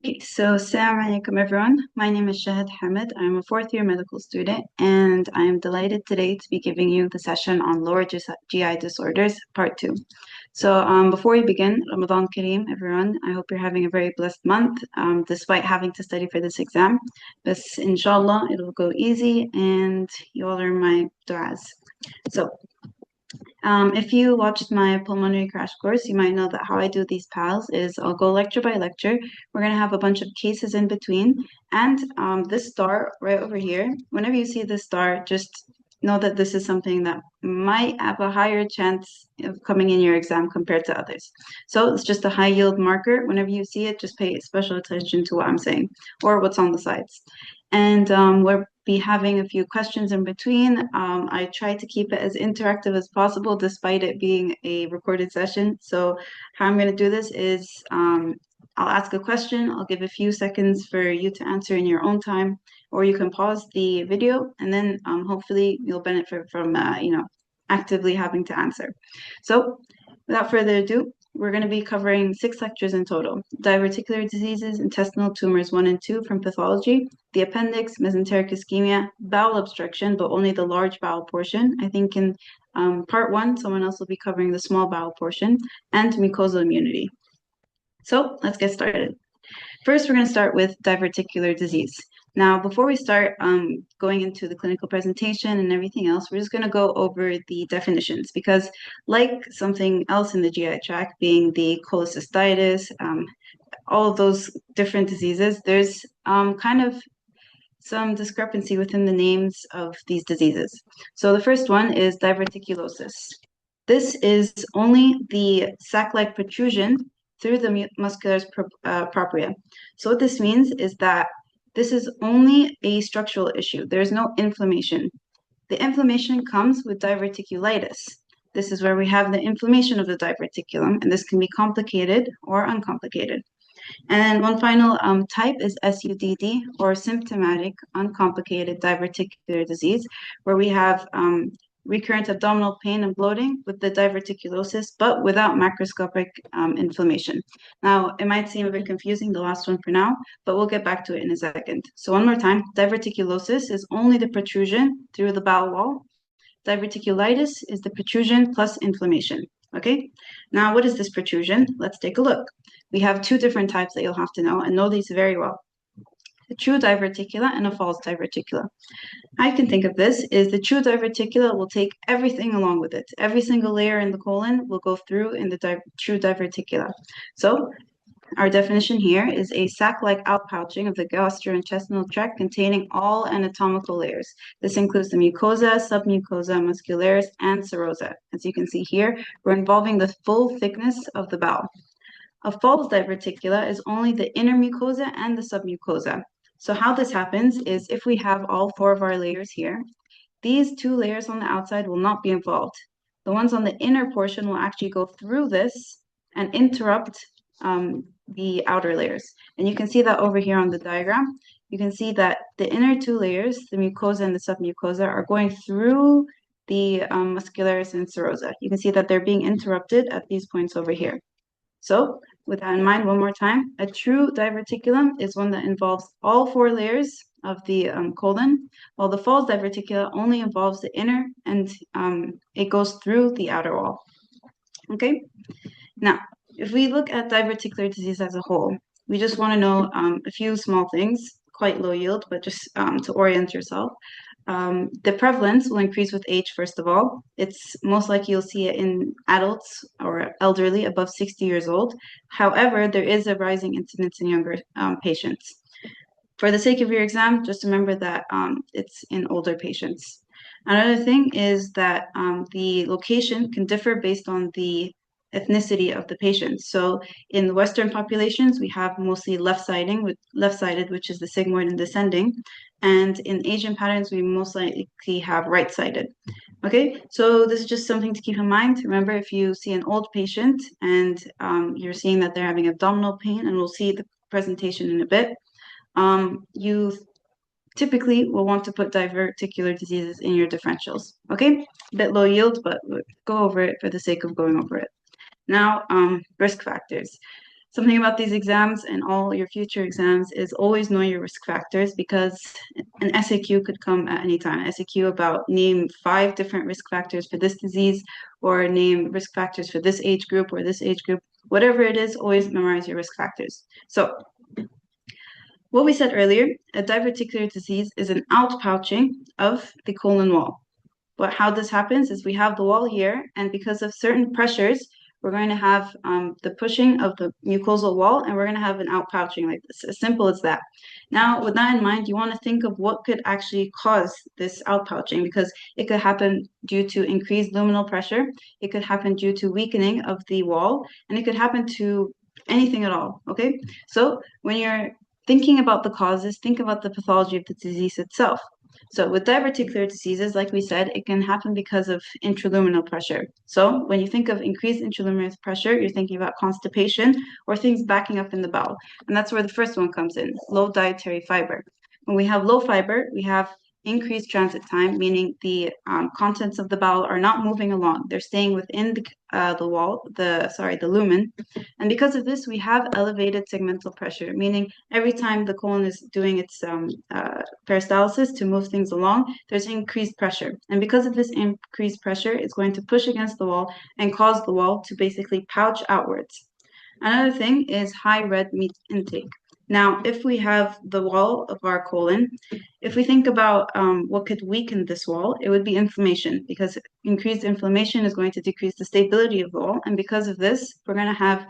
Okay, so Assalamu alaikum everyone. My name is Shahad Hammad. I'm a fourth year medical student, and I am delighted today to be giving you the session on lower GI disorders, part 2. So before we begin, Ramadan Kareem, everyone. I hope you're having a very blessed month, despite having to study for this exam. But inshallah, it'll go easy, and you all are my du'as. So if you watched my pulmonary crash course, you might know that how I do these PALs is I'll go lecture by lecture. We're going to have a bunch of cases in between. And this star right over here, whenever you see this star, just know that this is something that might have a higher chance of coming in your exam compared to others. So it's just a high yield marker. Whenever you see it, just pay special attention to what I'm saying or what's on the sides. And we'll be having a few questions in between. I try to keep it as interactive as possible, despite it being a recorded session. So how I'm going to do this is I'll ask a question. I'll give a few seconds for you to answer in your own time, or you can pause the video, and then hopefully you'll benefit from, actively having to answer. So without further ado, we're going to be covering 6 lectures in total: diverticular diseases, intestinal tumors 1 and 2 from pathology, the appendix, mesenteric ischemia, bowel obstruction, but only the large bowel portion. I think in part 1, someone else will be covering the small bowel portion, and mucosal immunity. So let's get started. First, we're going to start with diverticular disease. Now, before we start going into the clinical presentation and everything else, we're just going to go over the definitions, because like something else in the GI tract, being the cholecystitis, all of those different diseases, there's kind of some discrepancy within the names of these diseases. So the first one is diverticulosis. This is only the sac-like protrusion through the muscularis propria. So what this means is that this is only a structural issue. There's no inflammation. The inflammation comes with diverticulitis. This is where we have the inflammation of the diverticulum, and this can be complicated or uncomplicated. And one final type is SUDD, or symptomatic uncomplicated diverticular disease, where we have recurrent abdominal pain and bloating with the diverticulosis, but without macroscopic inflammation. Now, it might seem a bit confusing, the last one for now, but we'll get back to it in a second. So one more time, diverticulosis is only the protrusion through the bowel wall. Diverticulitis is the protrusion plus inflammation. Okay, now what is this protrusion? Let's take a look. We have 2 different types that you'll have to know, and know these very well: a true diverticula and a false diverticula. I can think of this is the true diverticula will take everything along with it. Every single layer in the colon will go through in the true diverticula. So our definition here is a sac-like outpouching of the gastrointestinal tract containing all anatomical layers. This includes the mucosa, submucosa, muscularis, and serosa. As you can see here, we're involving the full thickness of the bowel. A false diverticula is only the inner mucosa and the submucosa. So how this happens is if we have all 4 of our layers here, these 2 layers on the outside will not be involved. The ones on the inner portion will actually go through this and interrupt the outer layers. And you can see that over here on the diagram. You can see that the inner 2 layers, the mucosa and the submucosa, are going through the muscularis and serosa. You can see that they're being interrupted at these points over here. So with that in mind, one more time, a true diverticulum is one that involves all 4 layers of the colon, while the false diverticula only involves the inner, and it goes through the outer wall. Okay, now if we look at diverticular disease as a whole, we just want to know a few small things, quite low yield, but just to orient yourself. The prevalence will increase with age, first of all. It's most likely you'll see it in adults or elderly above 60 years old. However, there is a rising incidence in younger patients. For the sake of your exam, just remember that it's in older patients. Another thing is that the location can differ based on the ethnicity of the patient. So in the Western populations, we have mostly left-sided, which is the sigmoid and descending. And in Asian patterns, we most likely have right-sided. Okay, so this is just something to keep in mind. Remember, if you see an old patient and you're seeing that they're having abdominal pain, and we'll see the presentation in a bit, you typically will want to put diverticular diseases in your differentials. Okay, a bit low yield, but we'll go over it for the sake of going over it. Now, risk factors. Something about these exams and all your future exams is always know your risk factors, because an SAQ could come at any time. SAQ about name 5 different risk factors for this disease, or name risk factors for this age group or this age group. Whatever it is, always memorize your risk factors. So what we said earlier, a diverticular disease is an outpouching of the colon wall. But how this happens is we have the wall here, and because of certain pressures, we're going to have the pushing of the mucosal wall, and we're going to have an outpouching like this, as simple as that. Now, with that in mind, you want to think of what could actually cause this outpouching, because it could happen due to increased luminal pressure, it could happen due to weakening of the wall, and it could happen to anything at all, okay? So when you're thinking about the causes, think about the pathology of the disease itself. So with diverticular diseases, like we said, it can happen because of intraluminal pressure. So when you think of increased intraluminal pressure, you're thinking about constipation or things backing up in the bowel. And that's where the first one comes in, low dietary fiber. When we have low fiber, we have increased transit time, meaning the contents of the bowel are not moving along. They're staying within the wall, the lumen. And because of this, we have elevated segmental pressure, meaning every time the colon is doing its peristalsis to move things along, there's increased pressure. And because of this increased pressure, it's going to push against the wall and cause the wall to basically pouch outwards. Another thing is high red meat intake. Now, if we have the wall of our colon, if we think about what could weaken this wall, it would be inflammation, because increased inflammation is going to decrease the stability of the wall. And because of this, we're going to have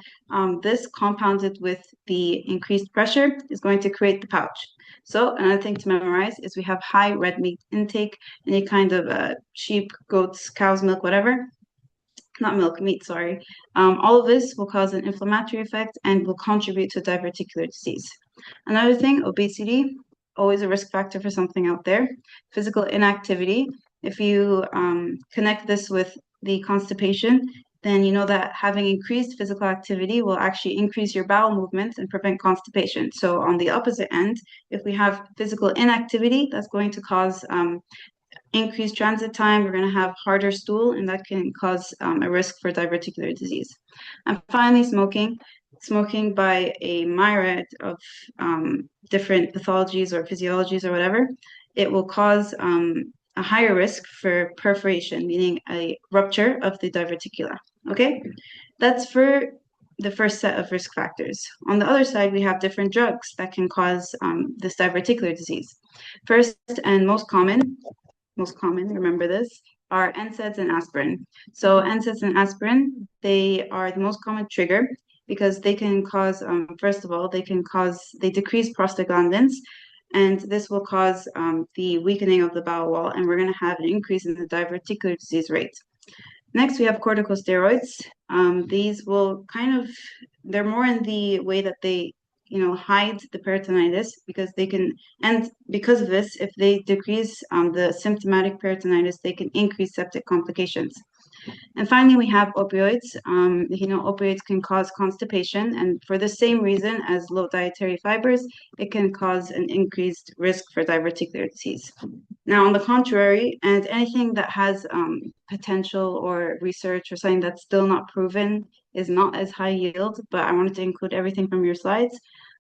this compounded with the increased pressure is going to create the pouch. So another thing to memorize is we have high red meat intake, any kind of sheep, goats, cows, milk, whatever. Not milk, meat, sorry. All of this will cause an inflammatory effect and will contribute to diverticular disease. Another thing, obesity, always a risk factor for something out there. Physical inactivity, if you connect this with the constipation, then you know that having increased physical activity will actually increase your bowel movements and prevent constipation. So on the opposite end, if we have physical inactivity, that's going to cause increased transit time, we're going to have harder stool, and that can cause a risk for diverticular disease. And finally, smoking. Smoking by a myriad of different pathologies or physiologies or whatever, it will cause a higher risk for perforation, meaning a rupture of the diverticula. Okay, that's for the first set of risk factors. On the other side, we have different drugs that can cause this diverticular disease. First and most common, remember this, are NSAIDs and aspirin. So NSAIDs and aspirin, they are the most common trigger because they can cause, first of all, they decrease prostaglandins, and this will cause the weakening of the bowel wall, and we're going to have an increase in the diverticular disease rate. Next, we have corticosteroids. These will they're more in the way that they hide the peritonitis, because they can, and because of this, if they decrease the symptomatic peritonitis, they can increase septic complications. And finally, we have opioids. Opioids can cause constipation, and for the same reason as low dietary fibers, it can cause an increased risk for diverticular disease. Now, on the contrary, and anything that has potential or research or something that's still not proven is not as high yield, but I wanted to include everything from your slides.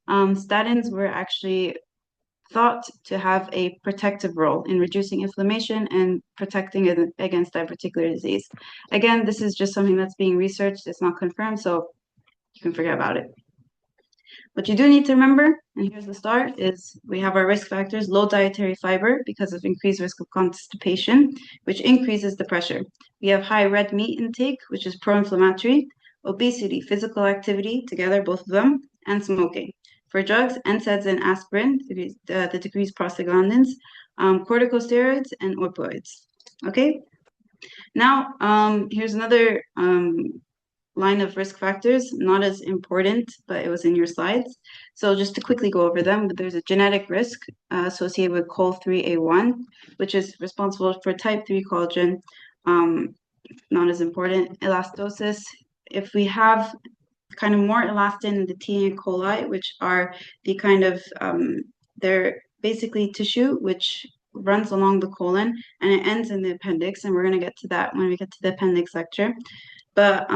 Statins were actually thought to have a protective role in reducing inflammation and protecting it against diverticular disease. Again, this is just something that's being researched. It's not confirmed, so you can forget about it. What you do need to remember, and here's the start, is we have our risk factors: low dietary fiber because of increased risk of constipation, which increases the pressure. We have high red meat intake, which is pro-inflammatory, obesity, physical activity, together, both of them, and smoking. For drugs, NSAIDs and aspirin, the decreased prostaglandins, corticosteroids, and opioids. Okay? Now, here's another line of risk factors, not as important, but it was in your slides. So just to quickly go over them, there's a genetic risk associated with COL3A1, which is responsible for type 3 collagen, not as important. Elastosis, if we have kind of more elastin in the T. and coli, which are the they're basically tissue which runs along the colon and it ends in the appendix, and we're going to get to that when we get to the appendix lecture. But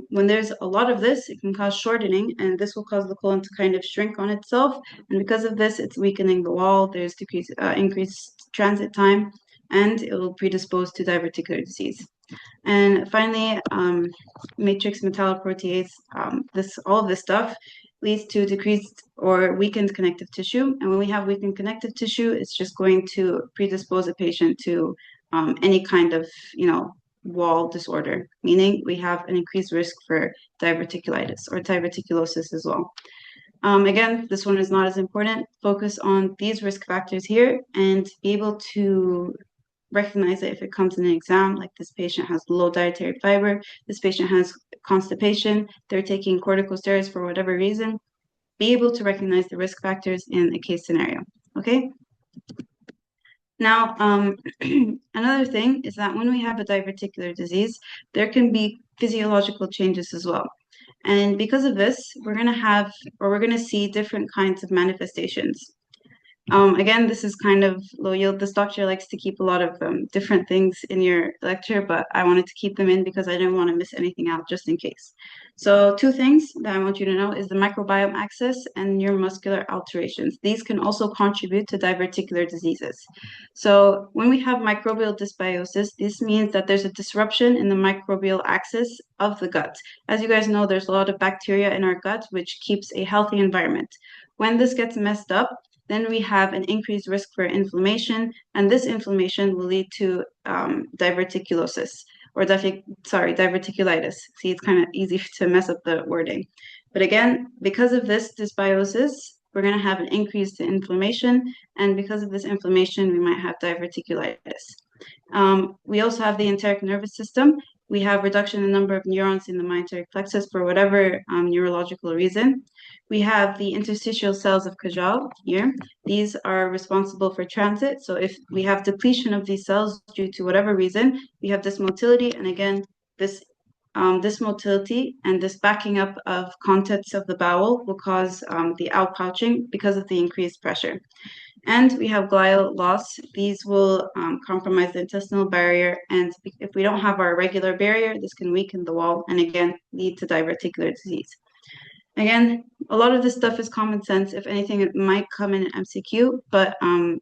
when there's a lot of this, it can cause shortening, and this will cause the colon to kind of shrink on itself. And because of this, it's weakening the wall. There's increased transit time, and it will predispose to diverticular disease. And finally, matrix metalloprotease, all of this stuff leads to decreased or weakened connective tissue. And when we have weakened connective tissue, it's just going to predispose a patient to any kind of, wall disorder, meaning we have an increased risk for diverticulitis or diverticulosis as well. Again, this one is not as important. Focus on these risk factors here and be able to recognize it if it comes in an exam, like this patient has low dietary fiber, this patient has constipation, they're taking corticosteroids for whatever reason. Be able to recognize the risk factors in a case scenario, okay? Now, another thing is that when we have a diverticular disease, there can be physiological changes as well. And because of this, we're going to see different kinds of manifestations. Again, this is kind of low yield. This doctor likes to keep a lot of different things in your lecture, but I wanted to keep them in because I didn't want to miss anything out just in case. So two things that I want you to know is the microbiome axis and neuromuscular alterations. These can also contribute to diverticular diseases. So when we have microbial dysbiosis, this means that there's a disruption in the microbial axis of the gut. As you guys know, there's a lot of bacteria in our gut, which keeps a healthy environment. When this gets messed up, then we have an increased risk for inflammation, and this inflammation will lead to diverticulosis, or diverticulitis. See, it's kind of easy to mess up the wording. But again, because of this dysbiosis, we're going to have an increase in inflammation, and because of this inflammation, we might have diverticulitis. We also have the enteric nervous system. We have reduction in the number of neurons in the mesenteric plexus for whatever neurological reason. We have the interstitial cells of Cajal here. These are responsible for transit. So if we have depletion of these cells due to whatever reason, we have this motility. And again, this motility and this backing up of contents of the bowel will cause the outpouching because of the increased pressure. And we have glial loss. These will compromise the intestinal barrier. And if we don't have our regular barrier, this can weaken the wall and again, lead to diverticular disease. Again, a lot of this stuff is common sense. If anything, it might come in an MCQ, but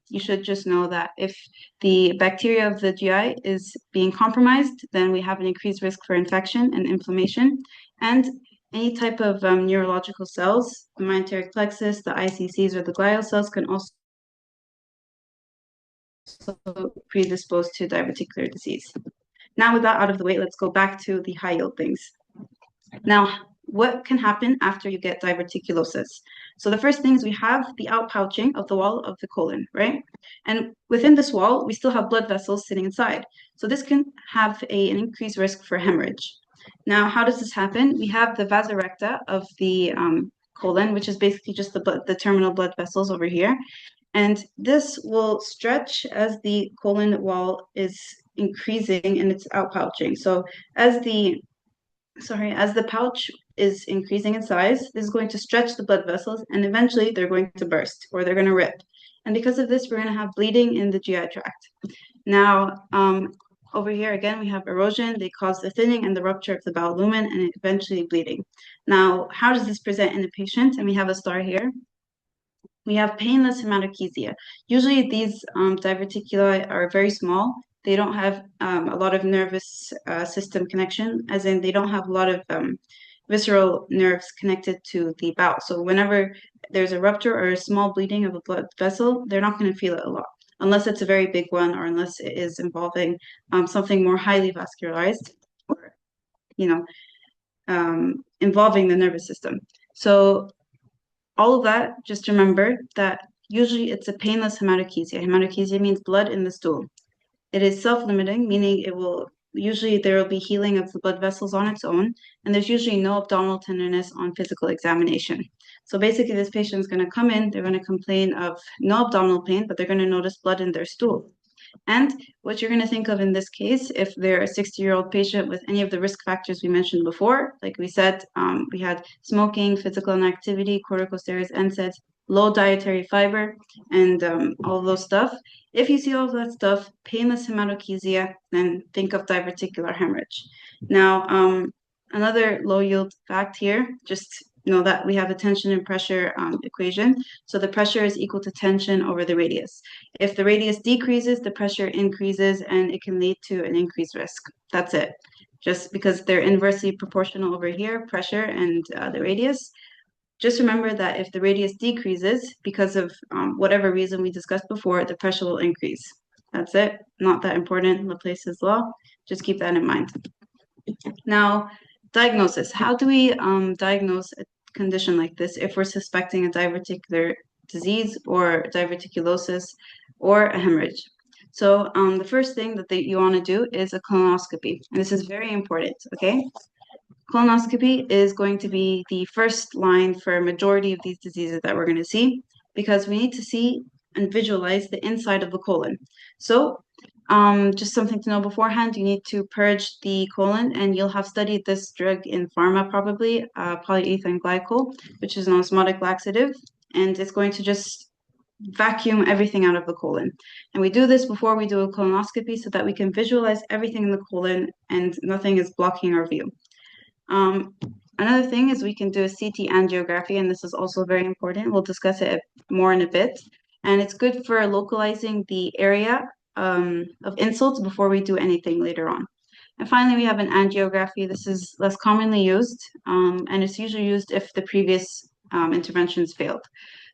you should just know that if the bacteria of the GI is being compromised, then we have an increased risk for infection and inflammation. And any type of neurological cells, the mesenteric plexus, the ICCs, or the glial cells can also predisposed to diverticular disease. Now, with that out of the way, let's go back to the high yield things. Now, what can happen after you get diverticulosis? So the first thing is we have the outpouching of the wall of the colon, right? And within this wall, we still have blood vessels sitting inside. So this can have an increased risk for hemorrhage. Now, how does this happen? We have the vasa recta of the colon, which is basically just the terminal blood vessels over here. And this will stretch as the colon wall is increasing in its outpouching. So as the pouch is increasing in size, this is going to stretch the blood vessels and eventually they're going to burst or they're going to rip. And because of this, we're going to have bleeding in the GI tract. Now, over here again, we have erosion. They cause the thinning and the rupture of the bowel lumen and eventually bleeding. Now, how does this present in a patient? And we have a star here. We have painless hematochezia. Usually these diverticuli are very small. They don't have a lot of nervous system connection, as in they don't have a lot of visceral nerves connected to the bowel. So whenever there's a rupture or a small bleeding of a blood vessel, they're not going to feel it a lot, unless it's a very big one or unless it is involving something more highly vascularized or, involving the nervous system. So all of that, just remember that usually it's a painless hematochezia. Hematochezia means blood in the stool. It is self-limiting, meaning usually there will be healing of the blood vessels on its own, and there's usually no abdominal tenderness on physical examination. So basically this patient is going to come in, they're going to complain of no abdominal pain, but they're going to notice blood in their stool. And what you're going to think of in this case, if they're a 60-year-old patient with any of the risk factors we mentioned before, like we said, we had smoking, physical inactivity, corticosteroids, NSAIDs, low dietary fiber, and all of those stuff. If you see all of that stuff, painless hematochezia, then think of diverticular hemorrhage. Now, another low yield fact here, just know that we have a tension and pressure equation. So the pressure is equal to tension over the radius. If the radius decreases, the pressure increases, and it can lead to an increased risk. That's it. Just because they're inversely proportional over here, pressure and the radius. Just remember that if the radius decreases because of whatever reason we discussed before, the pressure will increase. That's it. Not that important. Laplace's law. Just keep that in mind. Now, diagnosis. How do we diagnose a condition like this if we're suspecting a diverticular disease or diverticulosis or a hemorrhage? So the first thing that you want to do is a colonoscopy. And this is very important, okay? Colonoscopy is going to be the first line for a majority of these diseases that we're going to see because we need to see and visualize the inside of the colon. So just something to know beforehand, you need to purge the colon, and you'll have studied this drug in pharma probably, polyethylene glycol, which is an osmotic laxative, and it's going to just vacuum everything out of the colon. And we do this before we do a colonoscopy so that we can visualize everything in the colon and nothing is blocking our view. Another thing is we can do a CT angiography, and this is also very important. We'll discuss it more in a bit. And it's good for localizing the area of insults before we do anything later on. And finally, we have an angiography. This is less commonly used, and it's usually used if the previous interventions failed.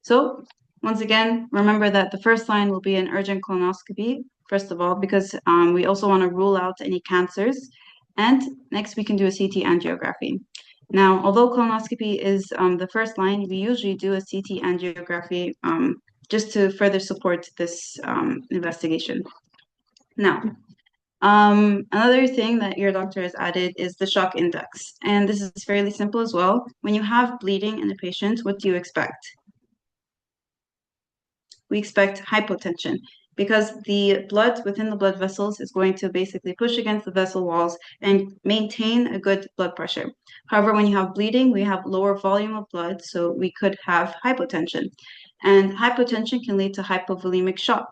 So once again, remember that the first line will be an urgent colonoscopy, first of all, because we also want to rule out any cancers. And next, we can do a CT angiography. Now, although colonoscopy is the first line, we usually do a CT angiography just to further support this investigation. Now, another thing that your doctor has added is the shock index. And this is fairly simple as well. When you have bleeding in a patient, what do you expect? We expect hypotension because the blood within the blood vessels is going to basically push against the vessel walls and maintain a good blood pressure. However, when you have bleeding, we have lower volume of blood, so we could have hypotension. And hypotension can lead to hypovolemic shock.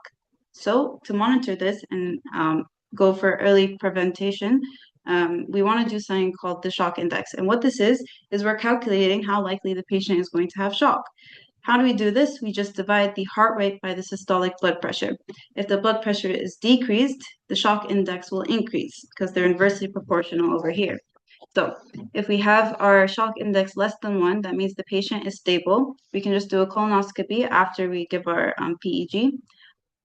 So to monitor this and go for early prevention, we want to do something called the shock index. And what this is we're calculating how likely the patient is going to have shock. How do we do this? We just divide the heart rate by the systolic blood pressure. If the blood pressure is decreased, the shock index will increase because they're inversely proportional over here. So if we have our shock index less than 1, that means the patient is stable. We can just do a colonoscopy after we give our PEG.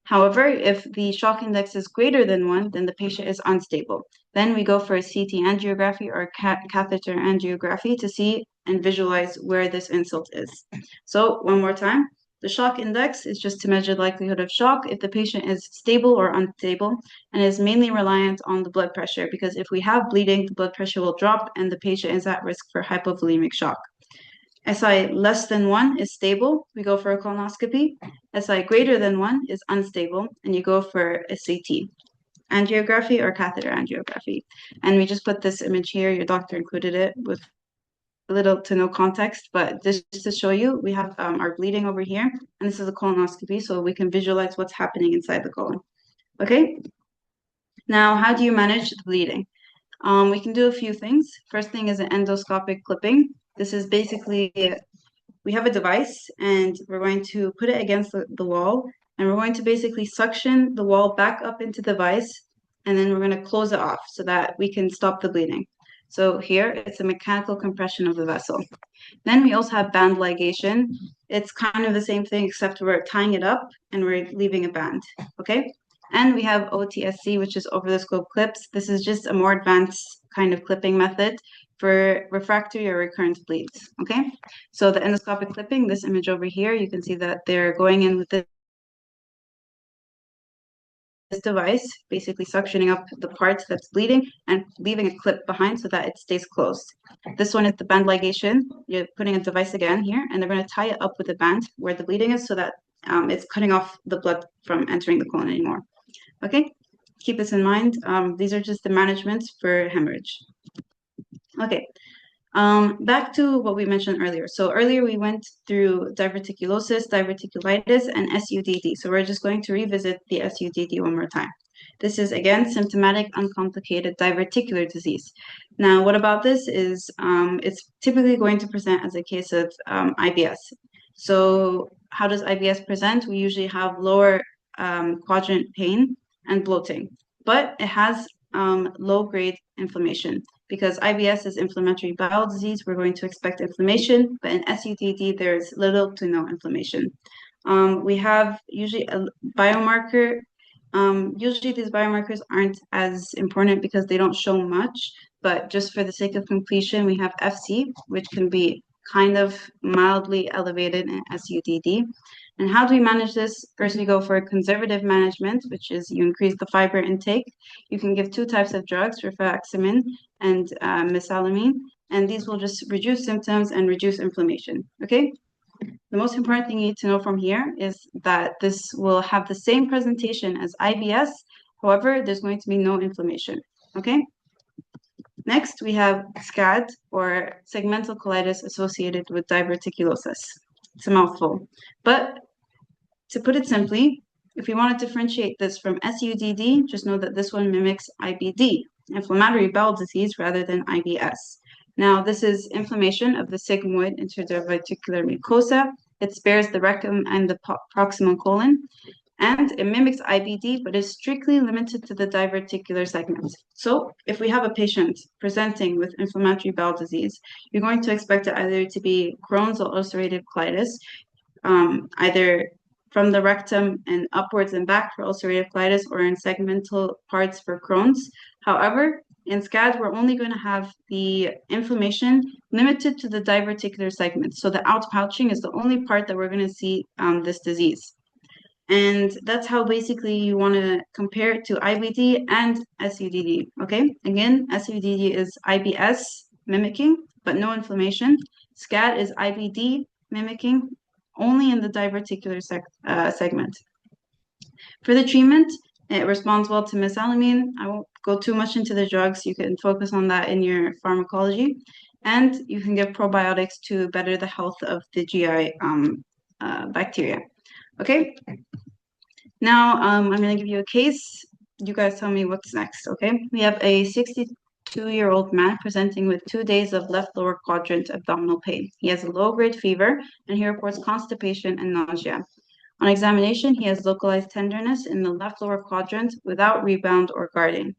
However, if the shock index is greater than 1, then the patient is unstable. Then we go for a CT angiography or catheter angiography to see and visualize where this insult is. So one more time, the shock index is just to measure the likelihood of shock if the patient is stable or unstable, and is mainly reliant on the blood pressure because if we have bleeding, the blood pressure will drop and the patient is at risk for hypovolemic shock. SI less than 1 is stable, we go for a colonoscopy. SI greater than 1 is unstable, and you go for a CT angiography or catheter angiography. And we just put this image here. Your doctor included it with little to no context, but just to show you, we have our bleeding over here, and this is a colonoscopy, so we can visualize what's happening inside the colon. Okay? Now, how do you manage the bleeding? We can do a few things. First thing is an endoscopic clipping. This is basically, we have a device and we're going to put it against the wall and we're going to basically suction the wall back up into the device and then we're going to close it off so that we can stop the bleeding. So here it's a mechanical compression of the vessel. Then we also have band ligation. It's kind of the same thing except we're tying it up and we're leaving a band, okay? And we have OTSC, which is over the scope clips. This is just a more advanced kind of clipping method for refractory or recurrent bleeds, okay? So the endoscopic clipping, this image over here, you can see that they're going in with this device, basically suctioning up the part that's bleeding and leaving a clip behind so that it stays closed. This one is the band ligation. You're putting a device again here, and they're going to tie it up with a band where the bleeding is so that it's cutting off the blood from entering the colon anymore. Okay, keep this in mind. These are just the management for hemorrhage. Okay, back to what we mentioned earlier. So earlier we went through diverticulosis, diverticulitis, and SUDD. So we're just going to revisit the SUDD one more time. This is, again, symptomatic, uncomplicated diverticular disease. Now, what about this is it's typically going to present as a case of IBS. So how does IBS present? We usually have lower quadrant pain and bloating, but it has low-grade inflammation. Because IBS is inflammatory bowel disease, we're going to expect inflammation, but in SUDD, there's little to no inflammation. We have usually a biomarker. Usually these biomarkers aren't as important because they don't show much, but just for the sake of completion, we have FC, which can be kind of mildly elevated in SUDD. And how do we manage this? First, we go for conservative management, which is you increase the fiber intake. You can give two types of drugs, rifaximin and mesalamine, and these will just reduce symptoms and reduce inflammation, okay? The most important thing you need to know from here is that this will have the same presentation as IBS. However, there's going to be no inflammation, okay? Next, we have SCAD, or segmental colitis associated with diverticulosis. It's a mouthful. But to put it simply, if we want to differentiate this from SUDD, just know that this one mimics IBD, inflammatory bowel disease, rather than IBS. Now, this is inflammation of the sigmoid interdiverticular mucosa. It spares the rectum and the proximal colon, and it mimics IBD, but is strictly limited to the diverticular segment. So if we have a patient presenting with inflammatory bowel disease, you're going to expect it either to be Crohn's or ulcerative colitis, either from the rectum and upwards and back for ulcerative colitis, or in segmental parts for Crohn's. However, in SCAD, we're only going to have the inflammation limited to the diverticular segment. So the outpouching is the only part that we're going to see this disease. And that's how basically you want to compare it to IBD and SUDD, okay? Again, SUDD is IBS mimicking, but no inflammation. SCAD is IBD mimicking, only in the diverticular segment. For the treatment, it responds well to mesalamine. I won't go too much into the drugs. You can focus on that in your pharmacology. And you can give probiotics to better the health of the GI bacteria. Okay? Now, I'm going to give you a case. You guys tell me what's next, okay? We have a 62-year-old man presenting with 2 days of left lower quadrant abdominal pain. He has a low-grade fever, and he reports constipation and nausea. On examination, he has localized tenderness in the left lower quadrant without rebound or guarding.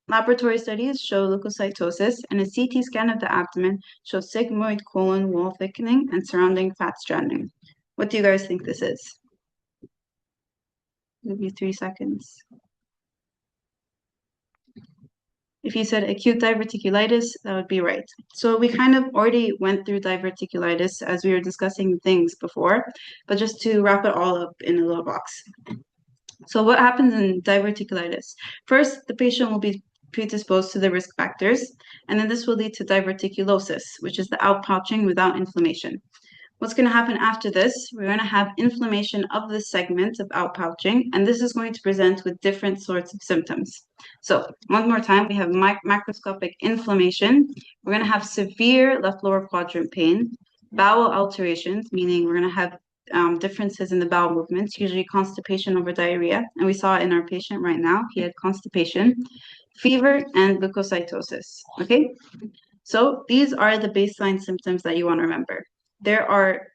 Laboratory studies show leukocytosis, and a CT scan of the abdomen shows sigmoid colon wall thickening and surrounding fat stranding. What do you guys think this is? I'll give you 3 seconds. If you said acute diverticulitis, that would be right. So we kind of already went through diverticulitis as we were discussing things before, but just to wrap it all up in a little box. So what happens in diverticulitis? First, the patient will be predisposed to the risk factors, and then this will lead to diverticulosis, which is the outpouching without inflammation. What's going to happen after this? We're going to have inflammation of the segment of outpouching, and this is going to present with different sorts of symptoms. So one more time, we have macroscopic inflammation. We're going to have severe left lower quadrant pain, bowel alterations, meaning we're going to have differences in the bowel movements, usually constipation over diarrhea. And we saw it in our patient right now. He had constipation, fever, and leukocytosis. Okay, so these are the baseline symptoms that you want to remember. There are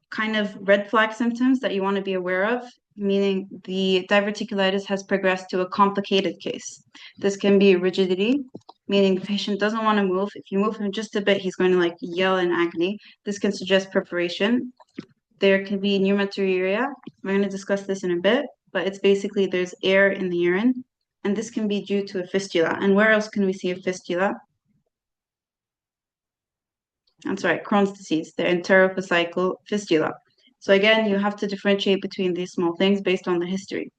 kind of red flag symptoms that you want to be aware of, meaning the diverticulitis has progressed to a complicated case. This can be rigidity, meaning the patient doesn't want to move. If you move him just a bit, he's going to like yell in agony. This can suggest perforation. There can be pneumaturia. We're going to discuss this in a bit, but it's basically there's air in the urine, and this can be due to a fistula. And where else can we see a fistula? That's right, Crohn's disease, the enterovesical fistula. So again, you have to differentiate between these small things based on the history.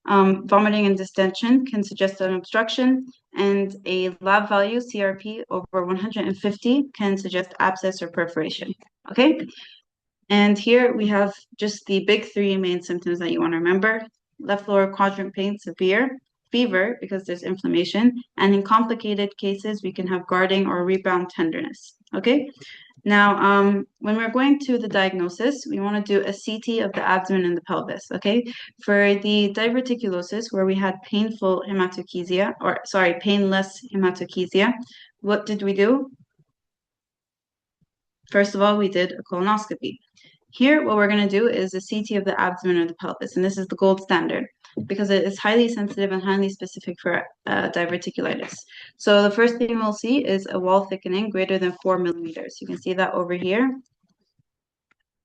Vomiting and distension can suggest an obstruction, and a lab value, CRP, over 150 can suggest abscess or perforation, okay? And here we have just the big 3 main symptoms that you want to remember. Left lower quadrant pain, severe, fever because there's inflammation, and in complicated cases, we can have guarding or rebound tenderness, okay? Now, when we're going to the diagnosis, we want to do a CT of the abdomen and the pelvis, okay? For the diverticulosis, where we had painful hematochezia, or sorry, painless hematochezia, what did we do? First of all, we did a colonoscopy. Here, what we're going to do is a CT of the abdomen or the pelvis, and this is the gold standard because it is highly sensitive and highly specific for diverticulitis. So the first thing we'll see is a wall thickening greater than 4 millimeters. You can see that over here,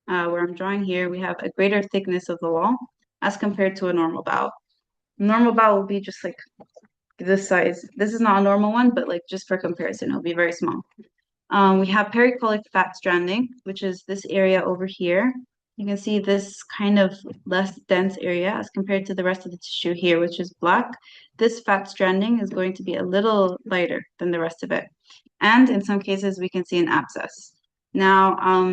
where I'm drawing here, we have a greater thickness of the wall as compared to a normal bowel. Normal bowel will be just like this size. This is not a normal one, but like just for comparison, it'll be very small. We have pericolic fat stranding, which is this area over here. You can see this kind of less dense area as compared to the rest of the tissue here, which is black. This fat stranding is going to be a little lighter than the rest of it. And in some cases, we can see an abscess. Now,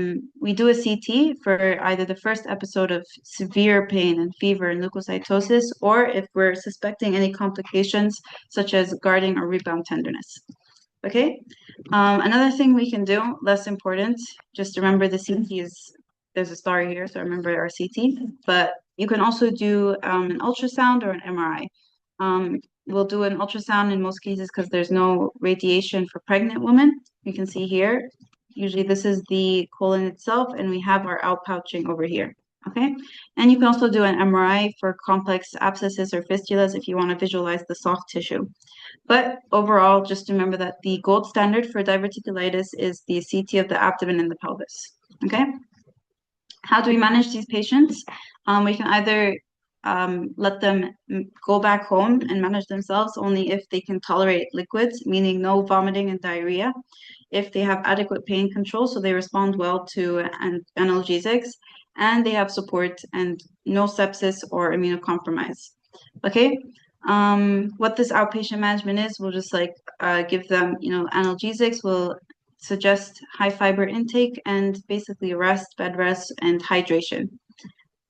we do a CT for either the first episode of severe pain and fever and leukocytosis, or if we're suspecting any complications such as guarding or rebound tenderness. Okay, another thing we can do, less important, just remember the CT is, there's a star here, so remember our CT, but you can also do an ultrasound or an MRI. We'll do an ultrasound in most cases because there's no radiation for pregnant women. You can see here, usually this is the colon itself, and we have our outpouching over here. Okay, and you can also do an MRI for complex abscesses or fistulas if you want to visualize the soft tissue. But overall, just remember that the gold standard for diverticulitis is the CT of the abdomen and the pelvis. Okay? How do we manage these patients? We can either let them go back home and manage themselves only if they can tolerate liquids, meaning no vomiting and diarrhea, if they have adequate pain control, so they respond well to analgesics, and they have support and no sepsis or immunocompromise. Okay? What this outpatient management is, we'll just like give them, analgesics, we'll suggest high fiber intake and basically rest, bed rest, and hydration.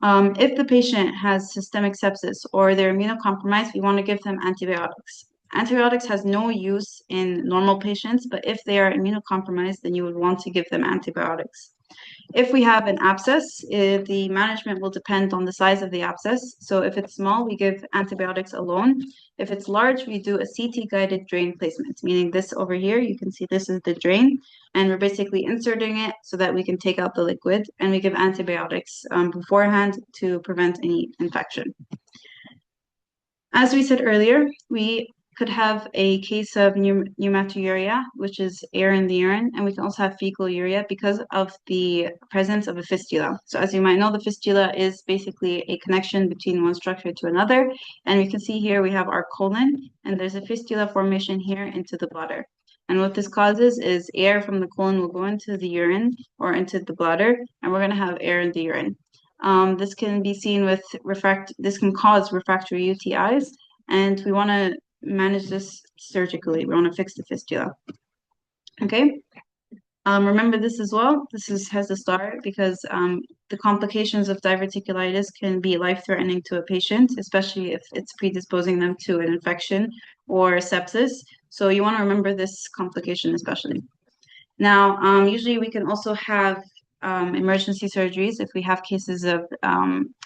If the patient has systemic sepsis or they're immunocompromised, we want to give them antibiotics. Antibiotics has no use in normal patients, but if they are immunocompromised, then you would want to give them antibiotics. If we have an abscess, the management will depend on the size of the abscess. So if it's small, we give antibiotics alone. If it's large, we do a CT-guided drain placement, meaning this over here, you can see this is the drain, and we're basically inserting it so that we can take out the liquid, and we give antibiotics beforehand to prevent any infection. As we said earlier, we could have a case of pneumaturia, which is air in the urine, and we can also have fecal uria because of the presence of a fistula. So as you might know, the fistula is basically a connection between one structure to another, and we can see here we have our colon, and there's a fistula formation here into the bladder. And what this causes is air from the colon will go into the urine or into the bladder, and we're going to have air in the urine. This can be seen with this can cause refractory UTIs, and we want to manage this surgically. We want to fix the fistula. Okay. Remember this as well. Has a star because the complications of diverticulitis can be life-threatening to a patient, especially if it's predisposing them to an infection or sepsis. So you want to remember this complication especially. Now, usually we can also have emergency surgeries if we have cases of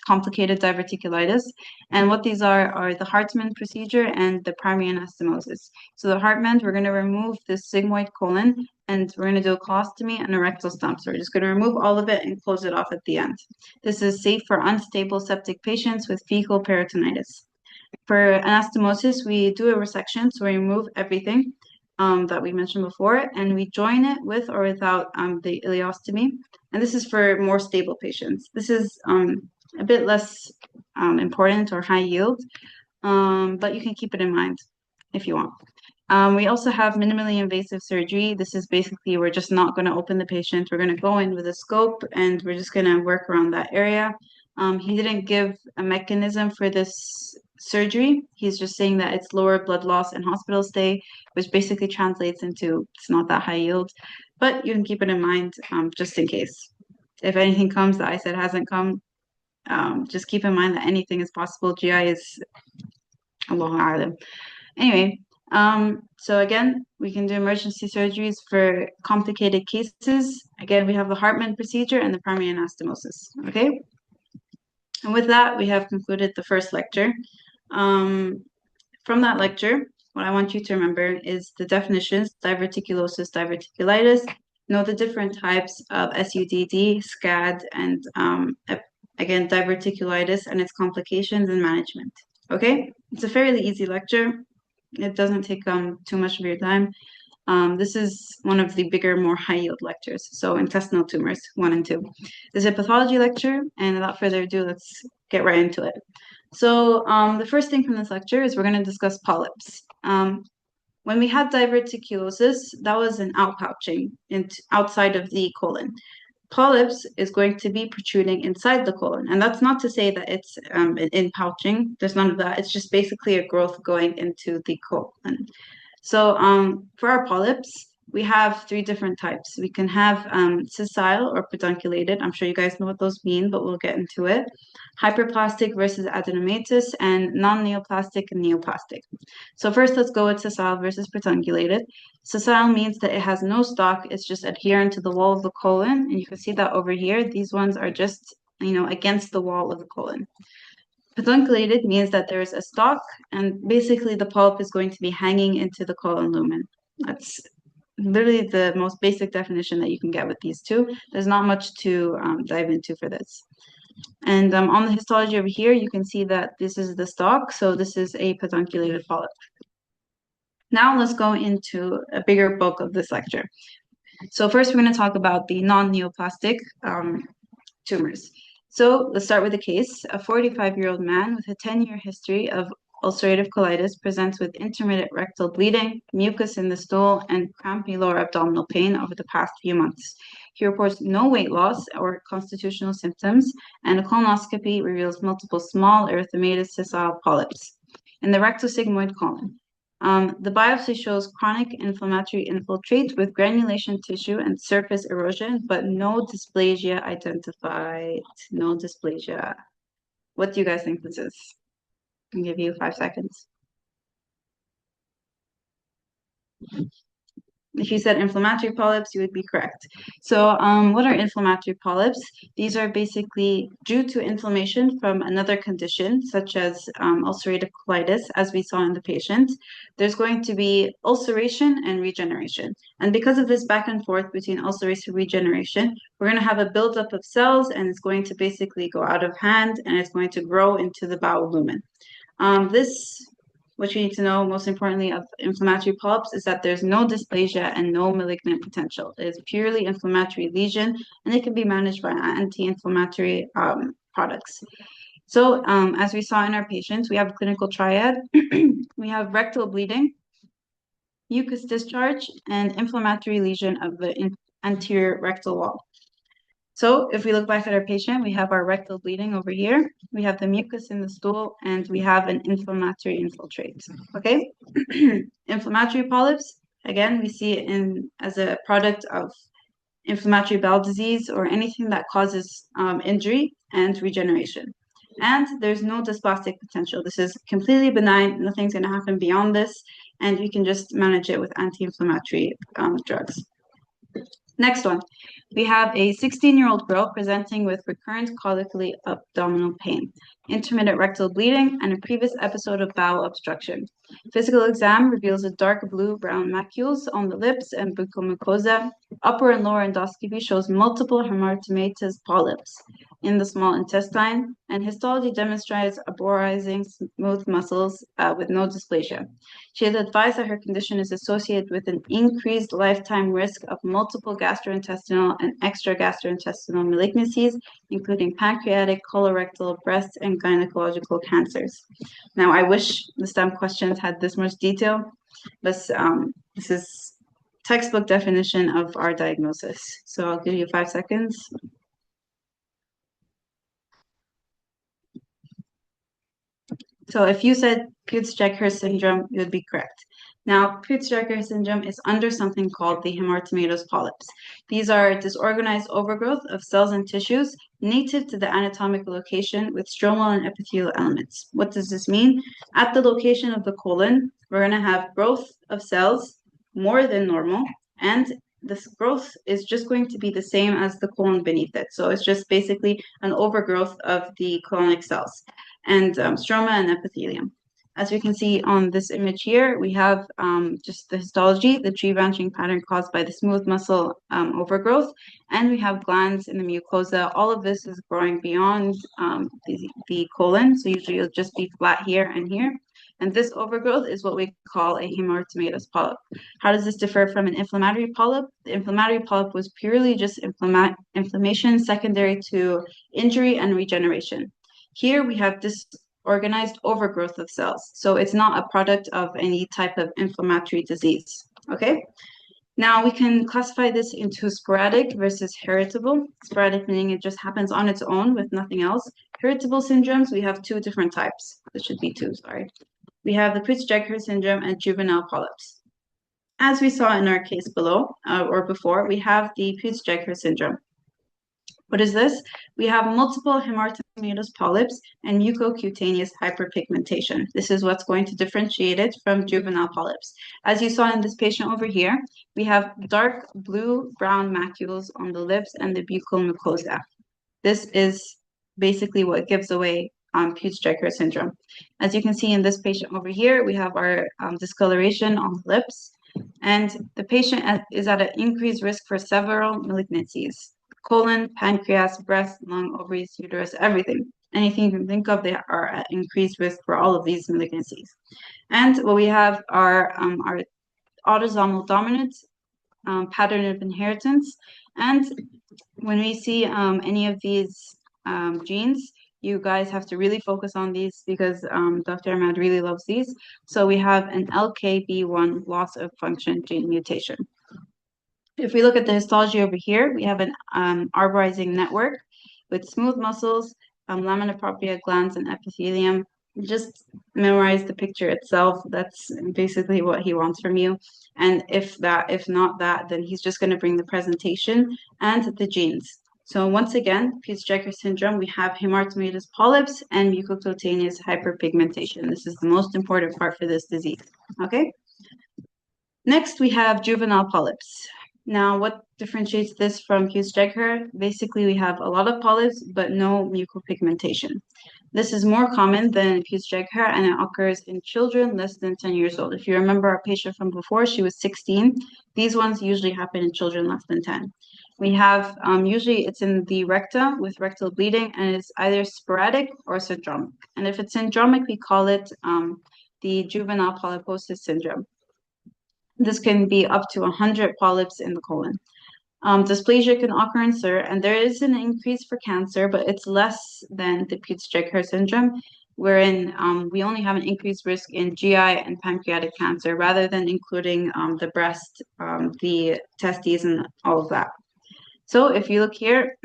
complicated diverticulitis. And what these are the Hartmann procedure and the primary anastomosis. So the Hartmann, we're going to remove the sigmoid colon, and we're going to do a colostomy and a rectal stump. So we're just going to remove all of it and close it off at the end. This is safe for unstable septic patients with fecal peritonitis. For anastomosis, we do a resection, so we remove everything that we mentioned before, and we join it with or without the ileostomy. And this is for more stable patients. This is a bit less important or high yield, but you can keep it in mind if you want. We also have minimally invasive surgery. This is basically, we're just not going to open the patient. We're going to go in with a scope and we're just going to work around that area. He didn't give a mechanism for this surgery. He's just saying that it's lower blood loss and hospital stay, which basically translates into it's not that high yield, but you can keep it in mind just in case. If anything comes that I said hasn't come, just keep in mind that anything is possible. GI is Allahu A'lam. Anyway, so again, we can do emergency surgeries for complicated cases. Again, we have the Hartmann procedure and the primary anastomosis, okay? And with that, we have concluded the first lecture. From that lecture, what I want you to remember is the definitions: diverticulosis, diverticulitis. Know the different types of SUDD, SCAD, and again, diverticulitis and its complications and management. Okay, it's a fairly easy lecture. It doesn't take too much of your time. This is one of the bigger, more high-yield lectures. So intestinal tumors, 1 and 2. This is a pathology lecture, and without further ado, let's get right into it. So the first thing from this lecture is we're going to discuss polyps. When we had diverticulosis, that was an outpouching outside of the colon. Polyps is going to be protruding inside the colon, and that's not to say that it's an inpouching. There's none of that. It's just basically a growth going into the colon. So for our polyps, we have 3 different types. We can have sessile or pedunculated. I'm sure you guys know what those mean, but we'll get into it. Hyperplastic versus adenomatous, and non-neoplastic and neoplastic. So first, let's go with sessile versus pedunculated. Sessile means that it has no stalk. It's just adherent to the wall of the colon. And you can see that over here. These ones are just, against the wall of the colon. Pedunculated means that there is a stalk, and basically the polyp is going to be hanging into the colon lumen. That's literally the most basic definition that you can get with these two. There's not much to dive into for this. And on the histology over here, you can see that this is the stalk, so this is a pedunculated polyp. Now let's go into a bigger bulk of this lecture. So first we're going to talk about the non-neoplastic tumors. So let's start with a case. A 45-year-old man with a 10-year history of ulcerative colitis presents with intermittent rectal bleeding, mucus in the stool, and crampy lower abdominal pain over the past few months. He reports no weight loss or constitutional symptoms, and a colonoscopy reveals multiple small erythematous sessile polyps in the rectosigmoid colon. The biopsy shows chronic inflammatory infiltrate with granulation tissue and surface erosion, but no dysplasia identified. No dysplasia. What do you guys think this is? I'll give you 5 seconds. If you said inflammatory polyps, you would be correct. So what are inflammatory polyps? These are basically due to inflammation from another condition, such as ulcerative colitis, as we saw in the patient. There's going to be ulceration and regeneration. And because of this back and forth between ulceration and regeneration, we're going to have a buildup of cells, and it's going to basically go out of hand, and it's going to grow into the bowel lumen. What you need to know, most importantly, of inflammatory polyps is that there's no dysplasia and no malignant potential. It is purely inflammatory lesion, and it can be managed by anti-inflammatory products. So as we saw in our patients, we have a clinical triad. We have rectal bleeding, mucus discharge, and inflammatory lesion of the anterior rectal wall. So if we look back at our patient, we have our rectal bleeding over here, we have the mucus in the stool, and we have an inflammatory infiltrate, okay? Inflammatory polyps, again, we see it as a product of inflammatory bowel disease or anything that causes injury and regeneration. And there's no dysplastic potential. This is completely benign, nothing's gonna happen beyond this, and you can just manage it with anti-inflammatory drugs. Next one, we have a 16-year-old girl presenting with recurrent colicky abdominal pain, intermittent rectal bleeding, and a previous episode of bowel obstruction. Physical exam reveals a dark blue-brown macules on the lips and mucosa. Upper and lower endoscopy shows multiple hematomatous polyps in the small intestine, and histology demonstrates arborizing smooth muscles with no dysplasia. She has advised that her condition is associated with an increased lifetime risk of multiple gastrointestinal and extragastrointestinal malignancies, including pancreatic, colorectal, breast, and gynecological cancers. Now, I wish the STEM questions had this much detail, but this is textbook definition of our diagnosis. So I'll give you 5 seconds. So if you said Peutz-Jeghers syndrome, you would be correct. Now, Peutz-Jeghers syndrome is under something called the hematomatous polyps. These are disorganized overgrowth of cells and tissues native to the anatomical location with stromal and epithelial elements. What does this mean? At the location of the colon, we're going to have growth of cells more than normal, and this growth is just going to be the same as the colon beneath it. So it's just basically an overgrowth of the colonic cells and stroma and epithelium. As we can see on this image here, we have just the histology, the tree branching pattern caused by the smooth muscle overgrowth, and we have glands in the mucosa. All of this is growing beyond the colon, so usually it'll just be flat here and here. And this overgrowth is what we call a hematomatous polyp. How does this differ from an inflammatory polyp? The inflammatory polyp was purely just inflammation secondary to injury and regeneration. Here we have disorganized overgrowth of cells. So it's not a product of any type of inflammatory disease, okay? Now we can classify this into sporadic versus heritable. Sporadic meaning it just happens on its own with nothing else. Heritable syndromes, we have two different types. There should be two, sorry. We have the Peutz-Jeghers syndrome and juvenile polyps. As we saw in our case below, or before, we have the Peutz-Jeghers syndrome. What is this? We have multiple hematomatous polyps and mucocutaneous hyperpigmentation. This is what's going to differentiate it from juvenile polyps. As you saw in this patient over here, we have dark blue-brown macules on the lips and the buccal mucosa. This is basically what gives away Peutz-Jeghers syndrome. As you can see in this patient over here, we have our discoloration on the lips, and the patient is at an increased risk for several malignancies. Colon, pancreas, breast, lung, ovaries, uterus, everything. Anything you can think of, they are at increased risk for all of these malignancies. And what we have are our autosomal dominant pattern of inheritance. And when we see any of these genes, you guys have to really focus on these because Dr. Hammad really loves these. So we have an LKB1 loss of function gene mutation. If we look at the histology over here, we have an arborizing network with smooth muscles, lamina propria glands, and epithelium. Just memorize the picture itself. That's basically what he wants from you. And if not that, then he's just going to bring the presentation and the genes. So once again, Peutz-Jeghers syndrome, we have hematomatous polyps and mucocutaneous hyperpigmentation. This is the most important part for this disease. Okay. Next, we have juvenile polyps. Now, what differentiates this from Peutz-Jeghers? Basically, we have a lot of polyps, but no mucopigmentation. This is more common than Peutz-Jeghers, and it occurs in children less than 10 years old. If you remember our patient from before, she was 16. These ones usually happen in children less than 10. We have, usually it's in the rectum with rectal bleeding, and it's either sporadic or syndromic. And if it's syndromic, we call it the juvenile polyposis syndrome. This can be up to 100 polyps in the colon. Dysplasia can occur in SIR, and there is an increase for cancer, but it's less than the Peutz-Jeghers syndrome, wherein we only have an increased risk in GI and pancreatic cancer, rather than including the breast, the testes, and all of that. So if you look here,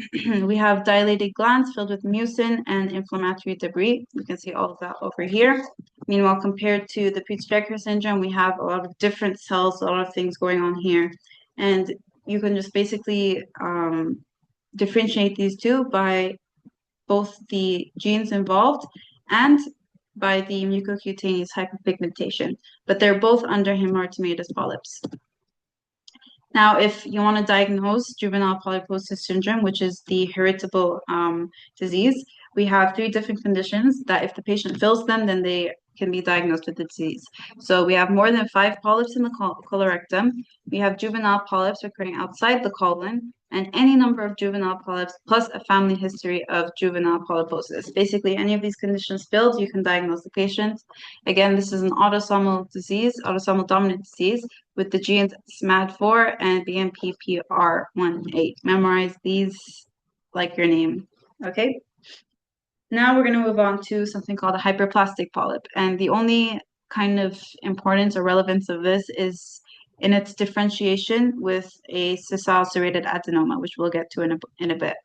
we have dilated glands filled with mucin and inflammatory debris. You can see all of that over here. Meanwhile, compared to the Peutz-Jeghers syndrome, we have a lot of different cells, a lot of things going on here. And you can just basically differentiate these two by both the genes involved and by the mucocutaneous hyperpigmentation. But they're both under hematomatous polyps. Now, if you want to diagnose juvenile polyposis syndrome, which is the heritable disease, we have 3 different conditions that if the patient fills them, then they can be diagnosed with the disease. So we have more than 5 polyps in the colorectum. We have juvenile polyps occurring outside the colon, and any number of juvenile polyps plus a family history of juvenile polyposis. Basically, any of these conditions filled, you can diagnose the patient. Again, this is an autosomal disease, autosomal dominant disease, with the genes SMAD4 and BMPPR18. Memorize these like your name, okay? Now we're going to move on to something called a hyperplastic polyp. And the only kind of importance or relevance of this is in its differentiation with a sessile serrated adenoma, which we'll get to in a bit.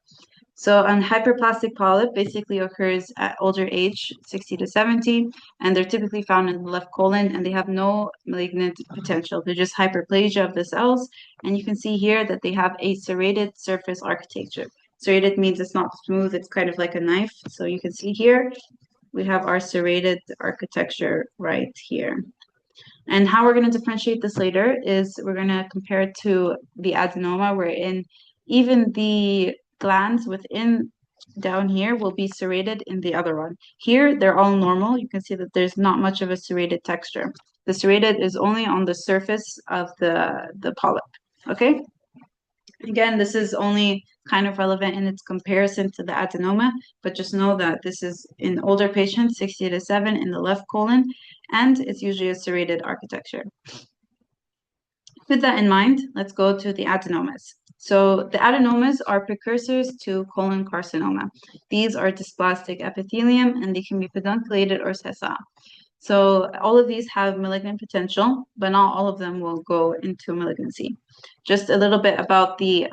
So a hyperplastic polyp basically occurs at older age, 60 to 70, and they're typically found in the left colon, and they have no malignant potential. They're just hyperplasia of the cells, and you can see here that they have a serrated surface architecture. Serrated means it's not smooth, it's kind of like a knife. So you can see here, we have our serrated architecture right here. And how we're going to differentiate this later is we're going to compare it to the adenoma, wherein even the glands within down here will be serrated in the other one. Here, they're all normal. You can see that there's not much of a serrated texture. The serrated is only on the surface of the polyp, okay? Again, this is only kind of relevant in its comparison to the adenoma, but just know that this is in older patients, 60 to 7 in the left colon, and it's usually a serrated architecture. With that in mind, let's go to the adenomas. So the adenomas are precursors to colon carcinoma. These are dysplastic epithelium, and they can be pedunculated or sessile. So all of these have malignant potential, but not all of them will go into malignancy. Just a little bit about the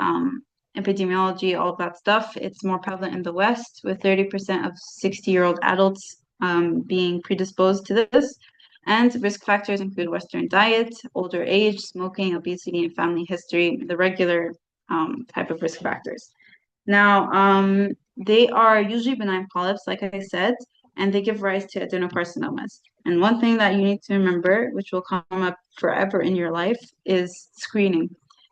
epidemiology, all of that stuff. It's more prevalent in the West, with 30% of 60-year-old adults being predisposed to this. And risk factors include Western diet, older age, smoking, obesity, and family history, the regular type of risk factors. Now, they are usually benign polyps, like I said, and they give rise to adenocarcinomas. And one thing that you need to remember, which will come up forever in your life, is screening.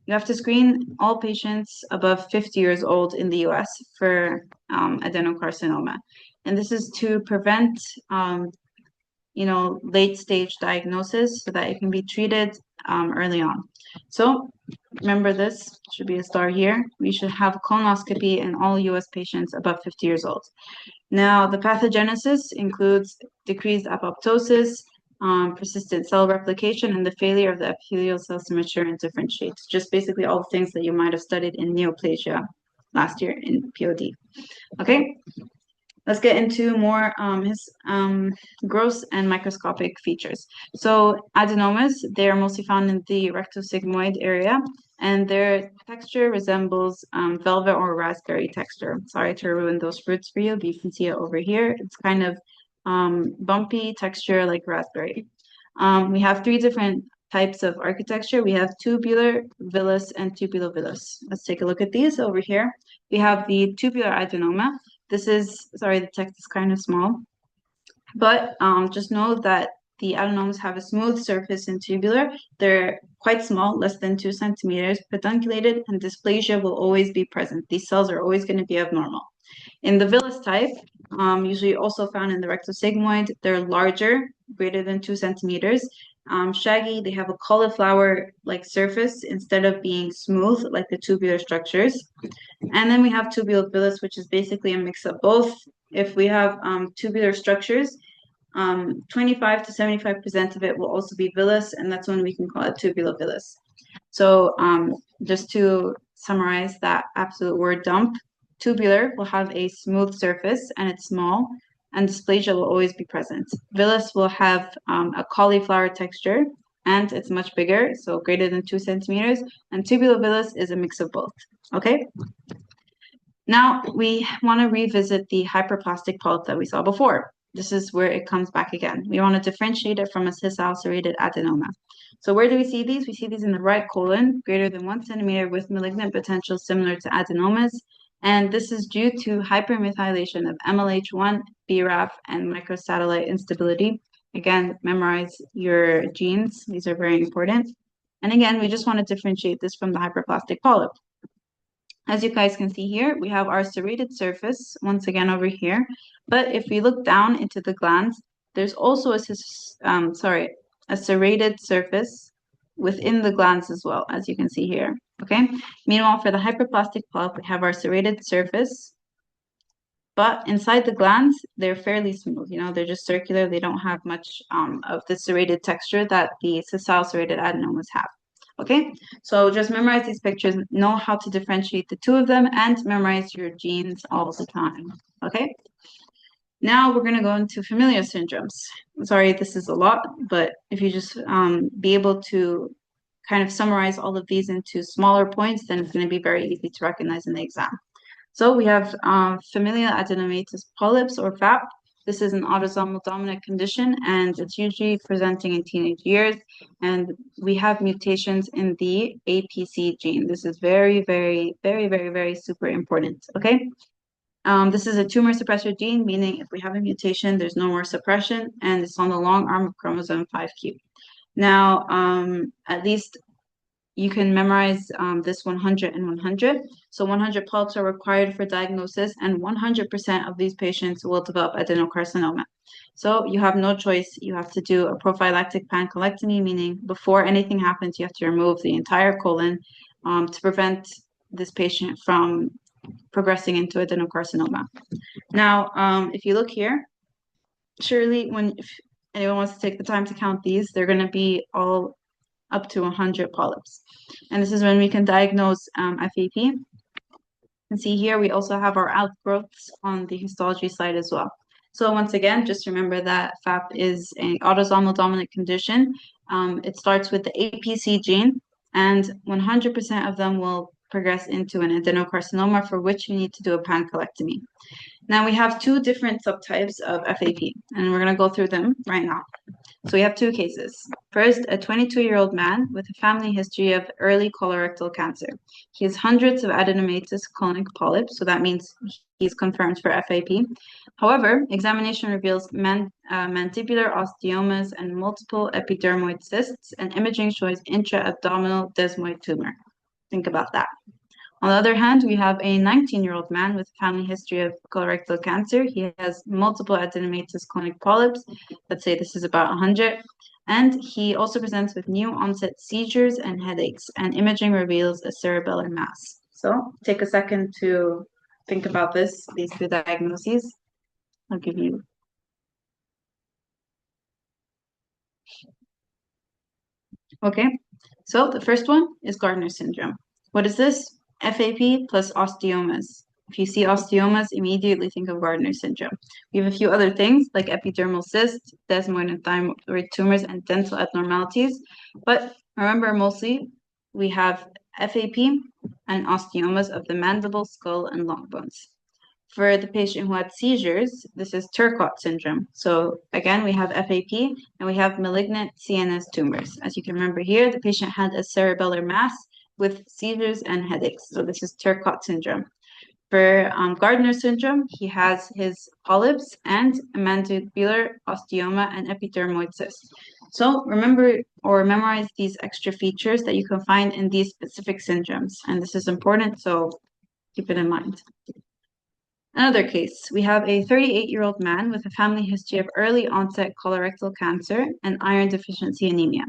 You have to screen all patients above 50 years old in the US for adenocarcinoma. And this is to prevent late stage diagnosis so that it can be treated early on. So remember, this should be a star here. We should have colonoscopy in all US patients above 50 years old. Now, the pathogenesis includes decreased apoptosis, persistent cell replication, and the failure of the epithelial cells to mature and differentiate. Just basically all the things that you might have studied in neoplasia last year in POD. Okay, let's get into more his gross and microscopic features. So adenomas, they are mostly found in the rectosigmoid area, and their texture resembles velvet or raspberry texture. Sorry to ruin those fruits for you, but you can see it over here. It's kind of bumpy texture like raspberry. We have three different types of architecture. We have tubular, villus, and tubulovillus. Let's take a look at these over here. We have the tubular adenoma. This is, sorry, the text is kind of small, but just know that the adenomas have a smooth surface in tubular. They're quite small, less than 2 centimeters, pedunculated, and dysplasia will always be present. These cells are always going to be abnormal. In the villus type, usually also found in the rectosigmoid, they're larger, greater than 2 centimeters. Shaggy, they have a cauliflower-like surface instead of being smooth like the tubular structures. And then we have tubulovillus, which is basically a mix of both. If we have tubular structures, 25 to 75% of it will also be villus, and that's when we can call it tubulovillus. So just to summarize that absolute word dump, tubular will have a smooth surface and it's small, and dysplasia will always be present. Villus will have a cauliflower texture and it's much bigger, so greater than 2 centimeters, and tubulovillus is a mix of both. Okay? Now we want to revisit the hyperplastic polyp that we saw before. This is where it comes back again. We want to differentiate it from a sessile serrated adenoma. So where do we see these? We see these in the right colon, greater than 1 centimeter with malignant potential similar to adenomas. And this is due to hypermethylation of MLH1, BRAF, and microsatellite instability. Again, memorize your genes. These are very important. And again, we just want to differentiate this from the hyperplastic polyp. As you guys can see here, we have our serrated surface, once again over here. But if we look down into the glands, there's also a serrated surface within the glands as well, as you can see here, okay? Meanwhile, for the hyperplastic polyp, we have our serrated surface, but inside the glands, they're fairly smooth, they're just circular. They don't have much of the serrated texture that the sessile serrated adenomas have. Okay, so just memorize these pictures, know how to differentiate the two of them, and memorize your genes all the time. Okay, now we're going to go into familial syndromes. Sorry, this is a lot, but if you just be able to kind of summarize all of these into smaller points, then it's going to be very easy to recognize in the exam. So we have familial adenomatous polyps, or FAP. This is an autosomal dominant condition, and it's usually presenting in teenage years. And we have mutations in the APC gene. This is very, very, very, very, very super important, okay? This is a tumor suppressor gene, meaning if we have a mutation, there's no more suppression, and it's on the long arm of chromosome 5q. Now, at least you can memorize this 100 and 100. So 100 polyps are required for diagnosis, and 100% of these patients will develop adenocarcinoma. So you have no choice. You have to do a prophylactic pancolectomy, meaning before anything happens, you have to remove the entire colon to prevent this patient from progressing into adenocarcinoma. Now, if you look here, surely if anyone wants to take the time to count these, they're going to be all up to 100 polyps. And this is when we can diagnose FAP. And see here, we also have our outgrowths on the histology slide as well. So once again, just remember that FAP is an autosomal dominant condition. It starts with the APC gene, and 100% of them will progress into an adenocarcinoma, for which you need to do a pancolectomy. Now we have two different subtypes of FAP, and we're going to go through them right now. So we have two cases. First, a 22-year-old man with a family history of early colorectal cancer. He has hundreds of adenomatous colonic polyps, so that means he's confirmed for FAP. However, examination reveals mandibular osteomas and multiple epidermoid cysts, and imaging shows intra-abdominal desmoid tumor. Think about that. On the other hand, we have a 19-year-old man with a family history of colorectal cancer. He has multiple adenomatous colonic polyps. Let's say this is about 100. And he also presents with new onset seizures and headaches, and imaging reveals a cerebellar mass. So take a second to think about these two diagnoses. I'll give you. Okay, so the first one is Gardner syndrome. What is this? FAP plus osteomas. If you see osteomas, immediately think of Gardner syndrome. We have a few other things like epidermal cysts, desmoid and thyroid tumors, and dental abnormalities. But remember, mostly we have FAP and osteomas of the mandible, skull, and long bones. For the patient who had seizures, this is Turcot syndrome. So again, we have FAP and we have malignant CNS tumors. As you can remember here, the patient had a cerebellar mass with seizures and headaches. So this is Turcot syndrome. For Gardner syndrome, he has his polyps and a mandibular osteoma and epidermoid cyst. So remember or memorize these extra features that you can find in these specific syndromes. And this is important, so keep it in mind. Another case, we have a 38-year-old man with a family history of early onset colorectal cancer and iron deficiency anemia.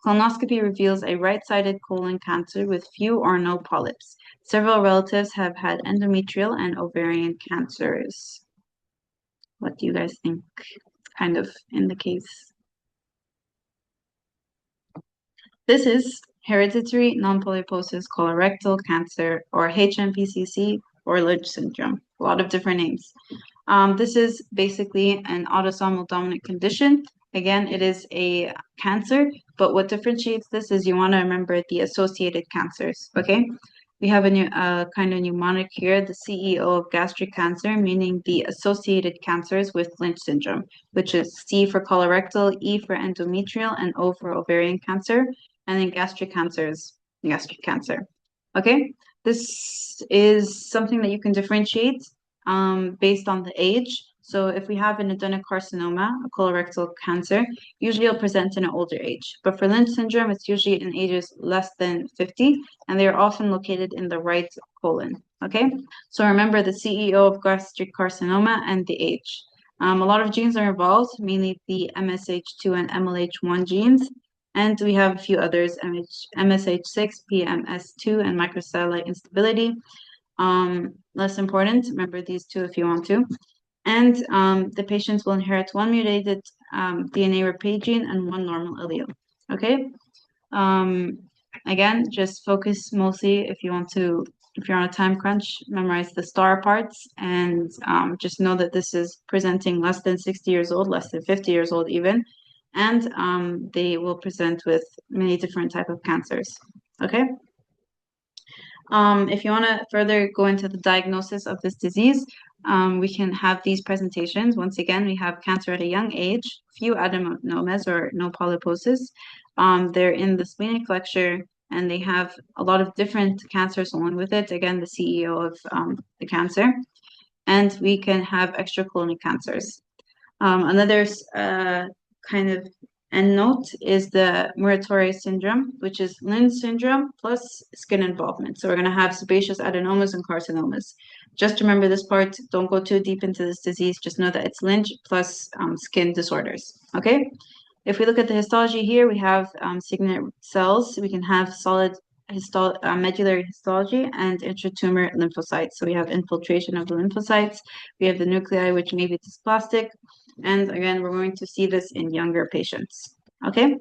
Colonoscopy reveals a right-sided colon cancer with few or no polyps. Several relatives have had endometrial and ovarian cancers. What do you guys think? It's kind of in the case. This is hereditary non-polyposis colorectal cancer, or HNPCC, or Lynch syndrome. A lot of different names. This is basically an autosomal dominant condition. Again, it is a cancer, but what differentiates this is you want to remember the associated cancers, okay? We have a kind of mnemonic here, the CEO of gastric cancer, meaning the associated cancers with Lynch syndrome, which is C for colorectal, E for endometrial, and O for ovarian cancer, and then gastric cancer is gastric cancer, okay? This is something that you can differentiate based on the age. So if we have an adenocarcinoma, a colorectal cancer, usually it'll present in an older age. But for Lynch syndrome, it's usually in ages less than 50, and they are often located in the right colon. Okay, so remember the CEO of gastric carcinoma and the age. A lot of genes are involved, mainly the MSH2 and MLH1 genes. And we have a few others, MSH6, PMS2, and microsatellite instability. Less important, remember these two if you want to. And the patients will inherit one mutated DNA repeat gene and one normal allele. Okay? Again, just focus mostly if you're on a time crunch, memorize the star parts, and just know that this is presenting less than 60 years old, less than 50 years old even, and they will present with many different type of cancers. Okay? If you want to further go into the diagnosis of this disease, we can have these presentations. Once again, we have cancer at a young age, few adenomas or no polyposis. They're in the splenic flexure, and they have a lot of different cancers along with it. Again, the CEO of the cancer. And we can have extracolonic cancers. Another kind of And note is the Muratore syndrome, which is Lynn syndrome plus skin involvement. So we're going to have sebaceous adenomas and carcinomas. Just remember this part. Don't go too deep into this disease. Just know that it's Lynch plus skin disorders. Okay. If we look at the histology here, we have signet cells. We can have solid medullary histology and intratumor lymphocytes. So we have infiltration of the lymphocytes. We have the nuclei, which may be dysplastic. And again, we're going to see this in younger patients. Okay.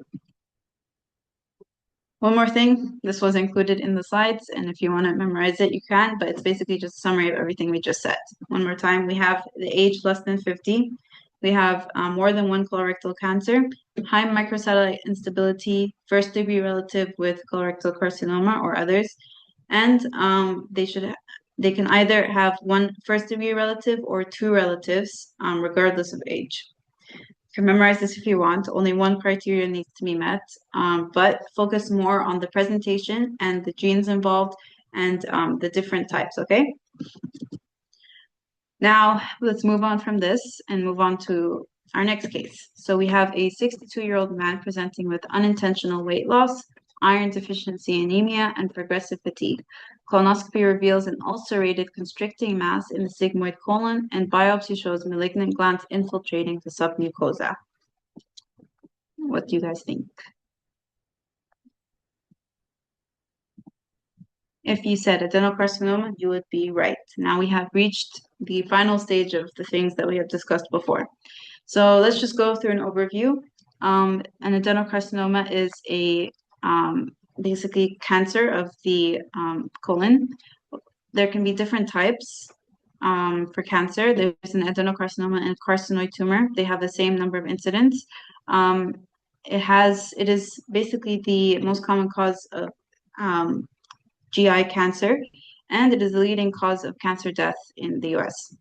One more thing, this was included in the slides, and if you want to memorize it, you can, but it's basically just a summary of everything we just said. One more time, we have the age less than 50. We have more than one colorectal cancer, high microsatellite instability, first degree relative with colorectal carcinoma or others, and they can either have one first degree relative or two relatives, regardless of age. You can memorize this if you want. Only one criteria needs to be met, but focus more on the presentation and the genes involved and the different types, okay? Now, let's move on from this and move on to our next case. So we have a 62-year-old man presenting with unintentional weight loss, iron deficiency anemia, and progressive fatigue. Colonoscopy reveals an ulcerated constricting mass in the sigmoid colon, and biopsy shows malignant glands infiltrating the submucosa. What do you guys think? If you said adenocarcinoma, you would be right. Now we have reached the final stage of the things that we have discussed before. So let's just go through an overview. An adenocarcinoma is a basically cancer of the colon. There can be different types for cancer. There's an adenocarcinoma and carcinoid tumor. They have the same number of incidents. It is basically the most common cause of GI cancer, and it is the leading cause of cancer death in the US.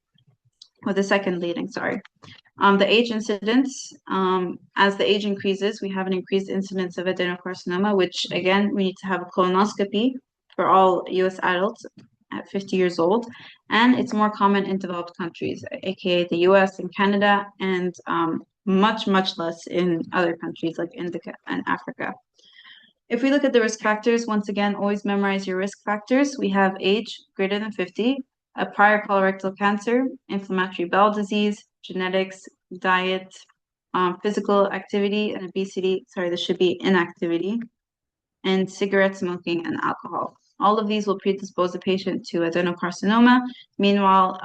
Or the second leading, sorry. The age incidence, as the age increases, we have an increased incidence of adenocarcinoma, which again, we need to have a colonoscopy for all US adults at 50 years old. And it's more common in developed countries, aka the US and Canada, and much, much less in other countries like India and Africa. If we look at the risk factors, once again, always memorize your risk factors. We have age greater than 50, a prior colorectal cancer, inflammatory bowel disease, genetics, diet, physical activity and obesity. Sorry, this should be inactivity, and cigarette smoking and alcohol. All of these will predispose a patient to adenocarcinoma. Meanwhile,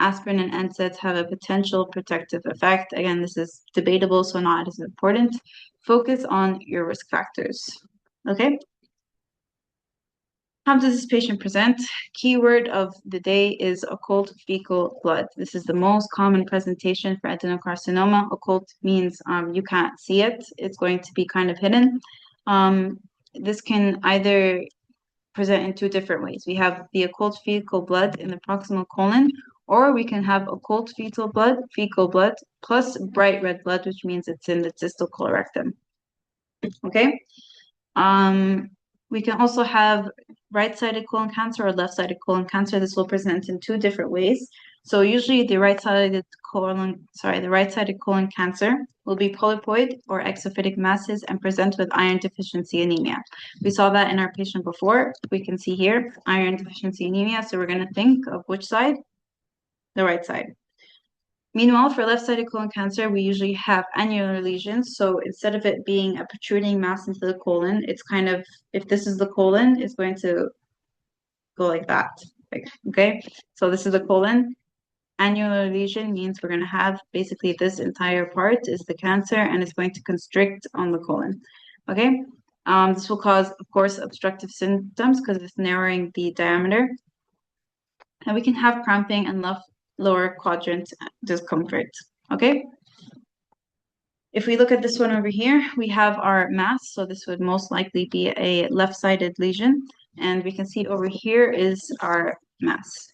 aspirin and NSAIDs have a potential protective effect. Again, this is debatable, so not as important. Focus on your risk factors, okay? How does this patient present? Keyword of the day is occult fecal blood. This is the most common presentation for adenocarcinoma. Occult means you can't see it. It's going to be kind of hidden. This can either present in two different ways. We have the occult fecal blood in the proximal colon, or we can have occult fecal blood plus bright red blood, which means it's in the distal colorectum. Okay. We can also have right-sided colon cancer or left-sided colon cancer. This will present in two different ways. So usually the right-sided colon cancer will be polypoid or exophytic masses and present with iron deficiency anemia. We saw that in our patient before. We can see here iron deficiency anemia. So we're going to think of which side? The right side. Meanwhile, for left-sided colon cancer, we usually have annular lesions. So instead of it being a protruding mass into the colon, it's kind of, if this is the colon, it's going to go like that. Okay, so this is the colon. Annular lesion means we're going to have basically this entire part is the cancer, and it's going to constrict on the colon. Okay, this will cause, of course, obstructive symptoms because it's narrowing the diameter. And we can have cramping and lower quadrant discomfort, okay? If we look at this one over here, we have our mass, so this would most likely be a left-sided lesion, and we can see over here is our mass.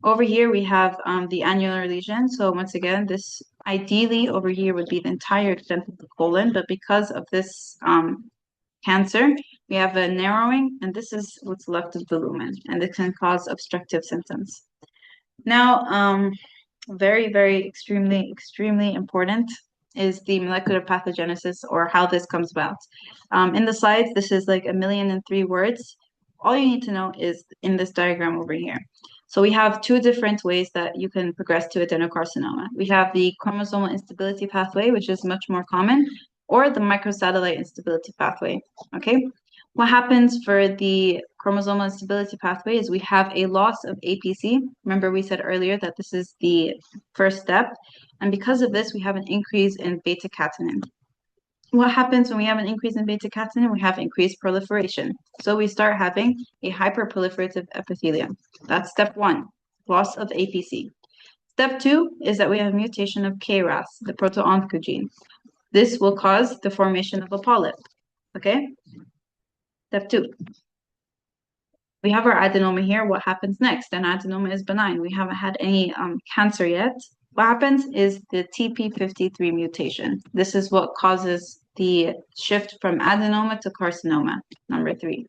Over here we have the annular lesion, so once again, this ideally over here would be the entire extent of the colon, but because of this cancer, we have a narrowing, and this is what's left of the lumen, and it can cause obstructive symptoms. Now, very, very extremely important is the molecular pathogenesis, or how this comes about. In the slides, this is like 1,000,003 words. All you need to know is in this diagram over here. So we have two different ways that you can progress to adenocarcinoma. We have the chromosomal instability pathway, which is much more common, or the microsatellite instability pathway, okay? What happens for the chromosomal instability pathway is we have a loss of APC. Remember, we said earlier that this is the first step. And because of this, we have an increase in beta-catenin. What happens when we have an increase in beta-catenin? We have increased proliferation. So we start having a hyperproliferative epithelium. That's step one, loss of APC. Step two is that we have mutation of KRAS, the proto-oncogene. This will cause the formation of a polyp, okay? Step two. We have our adenoma here. What happens next? An adenoma is benign. We haven't had any cancer yet. What happens is the TP53 mutation. This is what causes the shift from adenoma to carcinoma, number 3.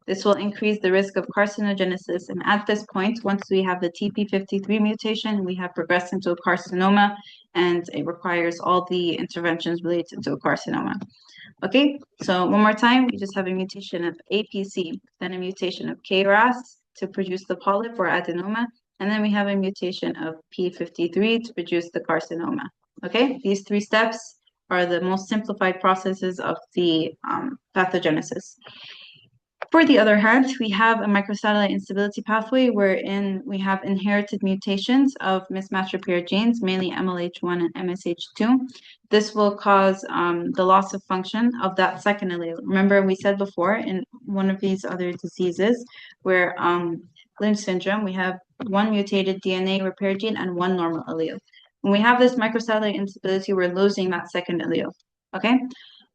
This will increase the risk of carcinogenesis. And at this point, once we have the TP53 mutation, we have progressed into a carcinoma, and it requires all the interventions related to a carcinoma. Okay, so one more time, we just have a mutation of APC, then a mutation of KRAS to produce the polyp or adenoma, and then we have a mutation of P53 to produce the carcinoma. Okay, these 3 steps are the most simplified processes of the pathogenesis. For the other hand, we have a microsatellite instability pathway wherein we have inherited mutations of mismatch repair genes, mainly MLH1 and MSH2. This will cause the loss of function of that second allele. Remember, we said before in one of these other diseases where Lynch syndrome, we have 1 mutated DNA repair gene and 1 normal allele. When we have this microsatellite instability, we're losing that second allele, okay?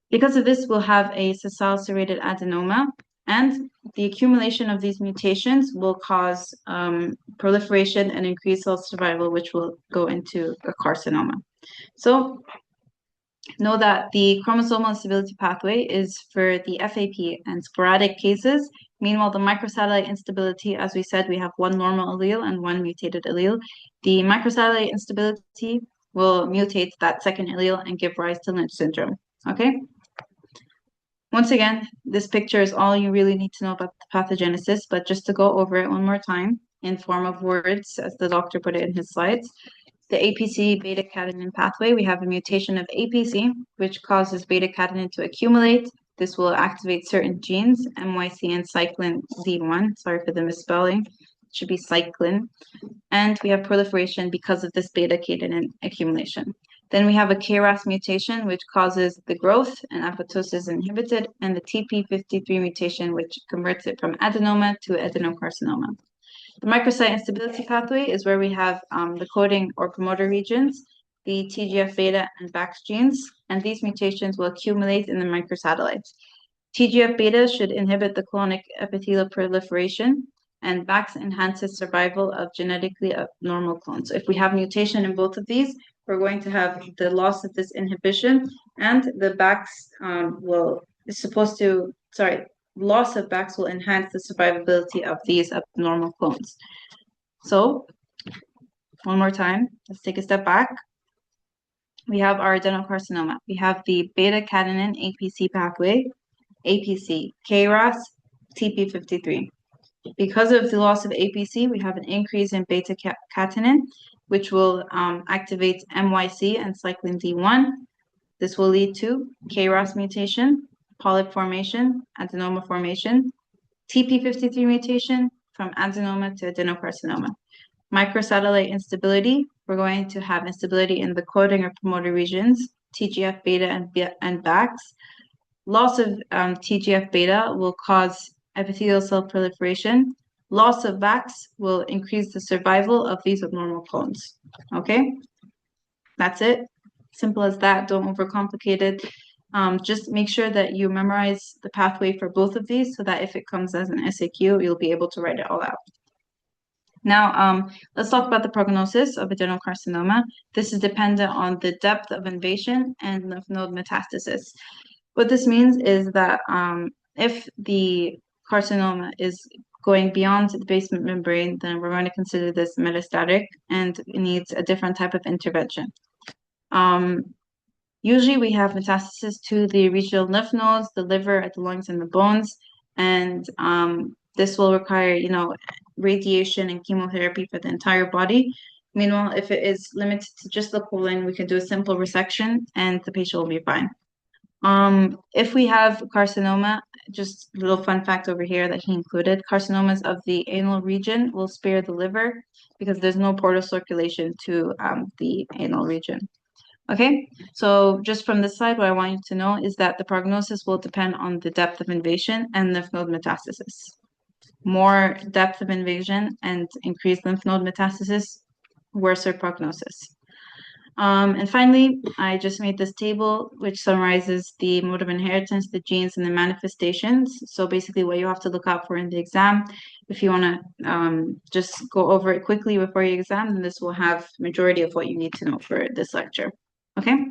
Because of this, we'll have a sessile serrated adenoma, and the accumulation of these mutations will cause proliferation and increased cell survival, which will go into a carcinoma. So know that the chromosomal instability pathway is for the FAP and sporadic cases. Meanwhile, the microsatellite instability, as we said, we have 1 normal allele and 1 mutated allele. The microsatellite instability will mutate that second allele and give rise to Lynch syndrome, okay? Once again, this picture is all you really need to know about the pathogenesis, but just to go over it one more time in form of words, as the doctor put it in his slides. The APC beta-catenin pathway, we have a mutation of APC, which causes beta-catenin to accumulate. This will activate certain genes, MYC and cyclin D1. Sorry for the misspelling. It should be cyclin. And we have proliferation because of this beta-catenin accumulation. Then we have a KRAS mutation, which causes the growth and apoptosis is inhibited, and the TP53 mutation, which converts it from adenoma to adenocarcinoma. The microsatellite instability pathway is where we have the coding or promoter regions, the TGF-beta and BAX genes, and these mutations will accumulate in the microsatellites. TGF-beta should inhibit the colonic epithelial proliferation, and BAX enhances survival of genetically abnormal clones. So if we have mutation in both of these, we're going to have the loss of this inhibition, and the BAX loss of BAX will enhance the survivability of these abnormal clones. So, one more time, let's take a step back. We have our adenocarcinoma. We have the beta-catenin APC pathway, APC, KRAS, TP53. Because of the loss of APC, we have an increase in beta-catenin, which will activate MYC and cyclin D1. This will lead to KRAS mutation, polyp formation, adenoma formation, TP53 mutation from adenoma to adenocarcinoma. Microsatellite instability, we're going to have instability in the coding or promoter regions, TGF-beta and BAX. Loss of TGF-beta will cause epithelial cell proliferation. Loss of BAX will increase the survival of these abnormal clones. Okay, that's it. Simple as that. Don't overcomplicate it. Just make sure that you memorize the pathway for both of these so that if it comes as an SAQ, you'll be able to write it all out. Now, let's talk about the prognosis of adenocarcinoma. This is dependent on the depth of invasion and lymph node metastasis. What this means is that if the carcinoma is going beyond the basement membrane, then we're going to consider this metastatic and it needs a different type of intervention. Usually we have metastasis to the regional lymph nodes, the liver, the lungs, and the bones, and this will require, radiation and chemotherapy for the entire body. Meanwhile, if it is limited to just the colon, we can do a simple resection and the patient will be fine. If we have carcinoma, just a little fun fact over here that he included, carcinomas of the anal region will spare the liver because there's no portal circulation to the anal region. Okay, so just from this slide, what I want you to know is that the prognosis will depend on the depth of invasion and lymph node metastasis. More depth of invasion and increased lymph node metastasis, worser prognosis. And finally, I just made this table which summarizes the mode of inheritance, the genes, and the manifestations. So basically what you have to look out for in the exam. If you want to just go over it quickly before your exam, then this will have majority of what you need to know for this lecture. Okay?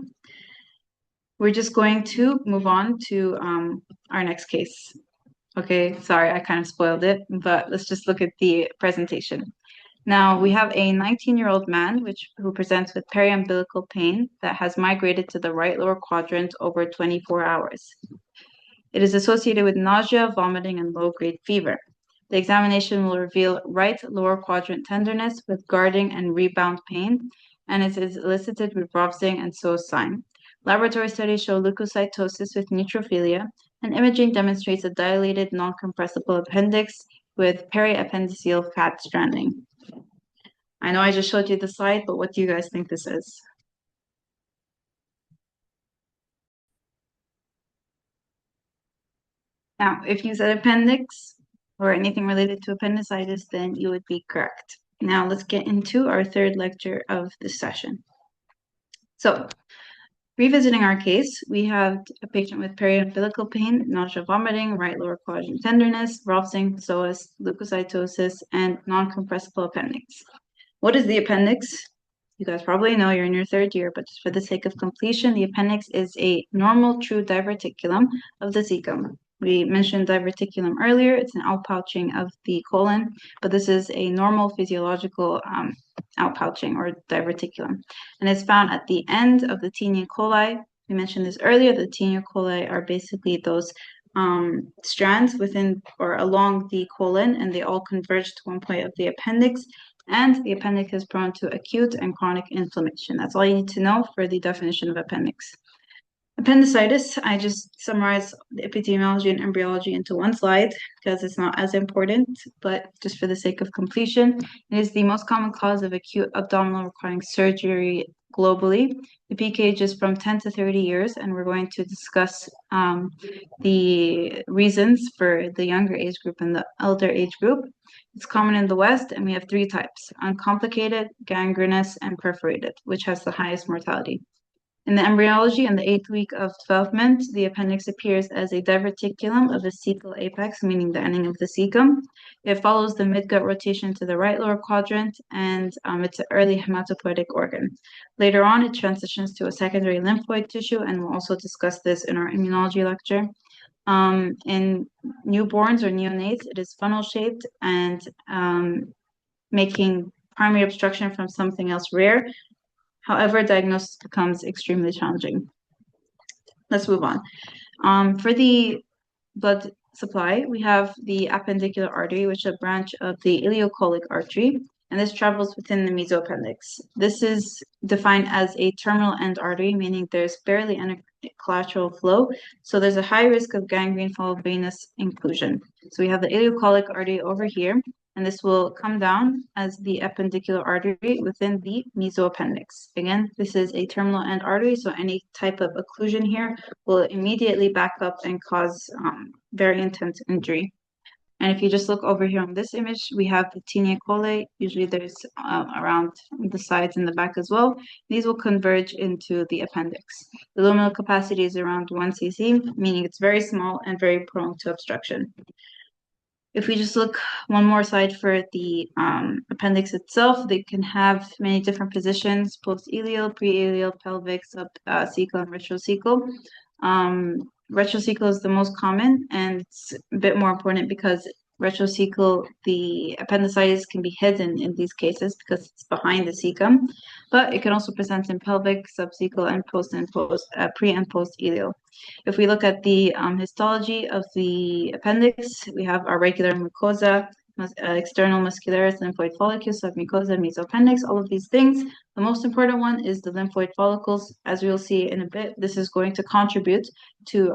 We're just going to move on to our next case. Okay, sorry, I kind of spoiled it, but let's just look at the presentation. Now, we have a 19-year-old man who presents with periumbilical pain that has migrated to the right lower quadrant over 24 hours. It is associated with nausea, vomiting, and low-grade fever. The examination will reveal right lower quadrant tenderness with guarding and rebound pain, and it is elicited with Rovsing and So's sign. Laboratory studies show leukocytosis with neutrophilia, and imaging demonstrates a dilated, non-compressible appendix with periappendiceal fat stranding. I know I just showed you the slide, but what do you guys think this is? Now, if you said appendix or anything related to appendicitis, then you would be correct. Now, let's get into our third lecture of this session. So, revisiting our case, we have a patient with periumbilical pain, nausea, vomiting, right lower quadrant tenderness, Rovsing, psoas, leukocytosis, and non-compressible appendix. What is the appendix? You guys probably know, you're in your third year, but just for the sake of completion, the appendix is a normal true diverticulum of the cecum. We mentioned diverticulum earlier. It's an outpouching of the colon, but this is a normal physiological outpouching or diverticulum. And it's found at the end of the Taenia coli. We mentioned this earlier. The Taenia coli are basically those strands within or along the colon, and they all converge to one point of the appendix. And the appendix is prone to acute and chronic inflammation. That's all you need to know for the definition of appendix. Appendicitis, I just summarized the epidemiology and embryology into one slide because it's not as important, but just for the sake of completion, it is the most common cause of acute abdominal requiring surgery globally. The peak age is from 10 to 30 years, and we're going to discuss the reasons for the younger age group and the elder age group. It's common in the West, and we have three types: uncomplicated, gangrenous, and perforated, which has the highest mortality. In the embryology, in the 8th week of development, the appendix appears as a diverticulum of the cecal apex, meaning the ending of the cecum. It follows the midgut rotation to the right lower quadrant, and it's an early hematopoietic organ. Later on, it transitions to a secondary lymphoid tissue, and we'll also discuss this in our immunology lecture. In newborns or neonates, it is funnel-shaped and making primary obstruction from something else rare. However, diagnosis becomes extremely challenging. Let's move on. For the blood supply, we have the appendicular artery, which is a branch of the ileocholic artery, and this travels within the mesoappendix. This is defined as a terminal end artery, meaning there's barely any collateral flow, so there's a high risk of gangrene followed venous inclusion. So we have the ileocholic artery over here, and this will come down as the appendicular artery within the mesoappendix. Again, this is a terminal end artery, so any type of occlusion here will immediately back up and cause very intense injury. And if you just look over here on this image, we have the Taenia coli. Usually there's around the sides and the back as well. These will converge into the appendix. The luminal capacity is around 1 cc, meaning it's very small and very prone to obstruction. If we just look one more slide for the appendix itself, they can have many different positions: post-ileal, pre-ileal, pelvic, subcecal, and retrocecal. Retrocecal is the most common, and it's a bit more important because Retrocecal, the appendicitis can be hidden in these cases because it's behind the cecum, but it can also present in pelvic, subcecal, and pre and post ileal. If we look at the histology of the appendix, we have our regular mucosa, external muscularis, lymphoid follicles, submucosa, mesoappendix, all of these things. The most important one is the lymphoid follicles. As we'll see in a bit, this is going to contribute to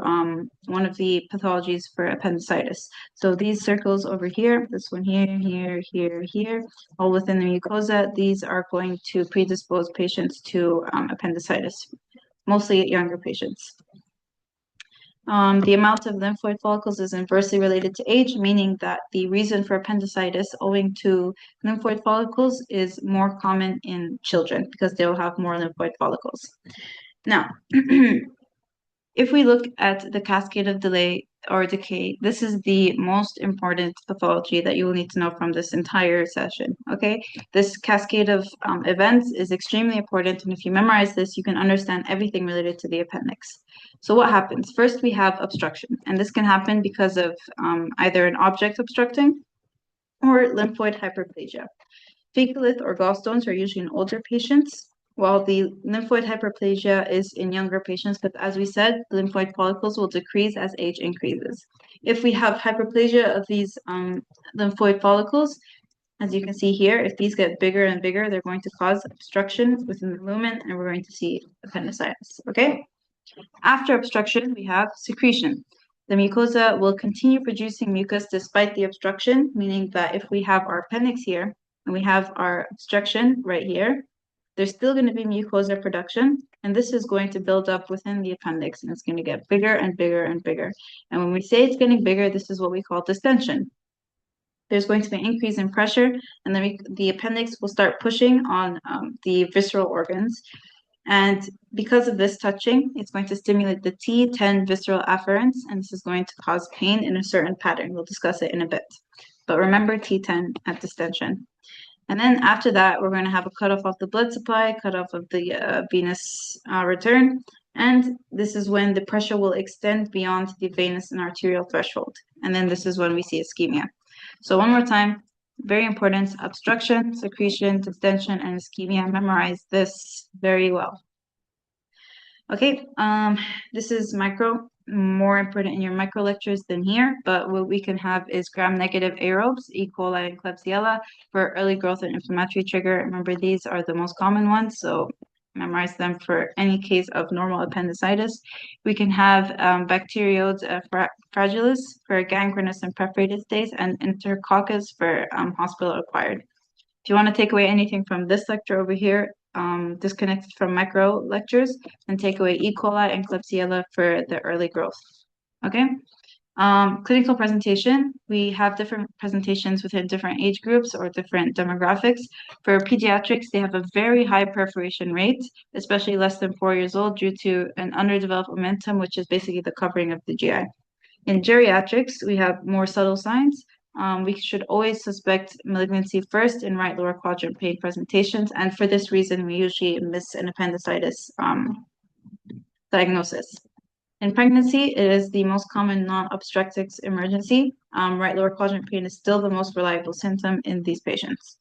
one of the pathologies for appendicitis. So these circles over here, this one here, all within the mucosa, these are going to predispose patients to appendicitis, mostly younger patients. The amount of lymphoid follicles is inversely related to age, meaning that the reason for appendicitis owing to lymphoid follicles is more common in children because they will have more lymphoid follicles. Now, if we look at the cascade of delay or decay, this is the most important pathology that you will need to know from this entire session, okay? This cascade of events is extremely important, and if you memorize this, you can understand everything related to the appendix. So what happens? First, we have obstruction, and this can happen because of either an object obstructing or lymphoid hyperplasia. Fecalith or gallstones are usually in older patients, while the lymphoid hyperplasia is in younger patients, but as we said, lymphoid follicles will decrease as age increases. If we have hyperplasia of these lymphoid follicles, as you can see here, if these get bigger and bigger, they're going to cause obstruction within the lumen, and we're going to see appendicitis, okay? After obstruction, we have secretion. The mucosa will continue producing mucus despite the obstruction, meaning that if we have our appendix here, and we have our obstruction right here, there's still going to be mucosa production, and this is going to build up within the appendix, and it's going to get bigger and bigger and bigger. And when we say it's getting bigger, this is what we call distension. There's going to be an increase in pressure, and then the appendix will start pushing on the visceral organs. And because of this touching, it's going to stimulate the T10 visceral afferents, and this is going to cause pain in a certain pattern. We'll discuss it in a bit. But remember T10 at distension. And then after that, we're going to have a cutoff of the blood supply, cutoff of the venous return. And this is when the pressure will extend beyond the venous and arterial threshold. And then this is when we see ischemia. So one more time, very important, obstruction, secretion, distension, and ischemia. Memorize this very well. Okay, this is more important in your micro lectures than here, but what we can have is gram-negative aerobes, E. coli and Klebsiella, for early growth and inflammatory trigger. Remember, these are the most common ones, so memorize them for any case of normal appendicitis. We can have Bacterioides fragilis for gangrenous and perforated states, and Enterococcus for hospital-acquired. If you want to take away anything from this lecture over here, disconnect from micro lectures and take away E. coli and Klebsiella for the early growth. Okay. Clinical presentation, we have different presentations within different age groups or different demographics. For pediatrics, they have a very high perforation rate, especially less than 4 years old, due to an underdeveloped omentum, which is basically the covering of the GI. In geriatrics, we have more subtle signs. We should always suspect malignancy first in right lower quadrant pain presentations, and for this reason, we usually miss an appendicitis diagnosis. In pregnancy, it is the most common non-obstetric emergency. Right lower quadrant pain is still the most reliable symptom in these patients.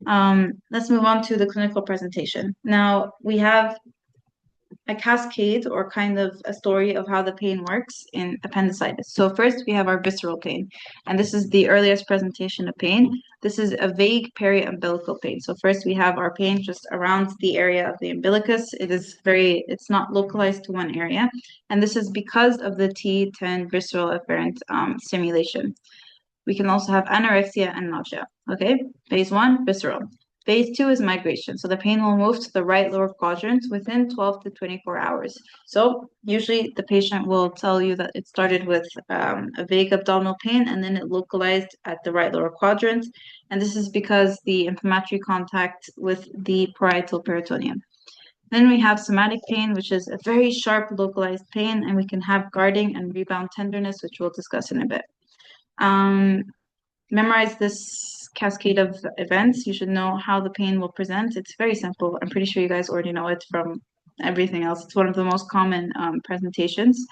Let's move on to the clinical presentation. Now, we have a cascade or kind of a story of how the pain works in appendicitis. So first we have our visceral pain, and this is the earliest presentation of pain. This is a vague peri-umbilical pain. So first we have our pain just around the area of the umbilicus. It's not localized to one area, and this is because of the T10 visceral afferent stimulation. We can also have anorexia and nausea. Okay, phase 1, visceral. Phase 2 is migration. So the pain will move to the right lower quadrant within 12 to 24 hours. So usually the patient will tell you that it started with a vague abdominal pain and then it localized at the right lower quadrant. And this is because the inflammatory contact with the parietal peritoneum. Then we have somatic pain, which is a very sharp localized pain, and we can have guarding and rebound tenderness, which we'll discuss in a bit. Memorize this cascade of events. You should know how the pain will present. It's very simple. I'm pretty sure you guys already know it from everything else. It's one of the most common presentations.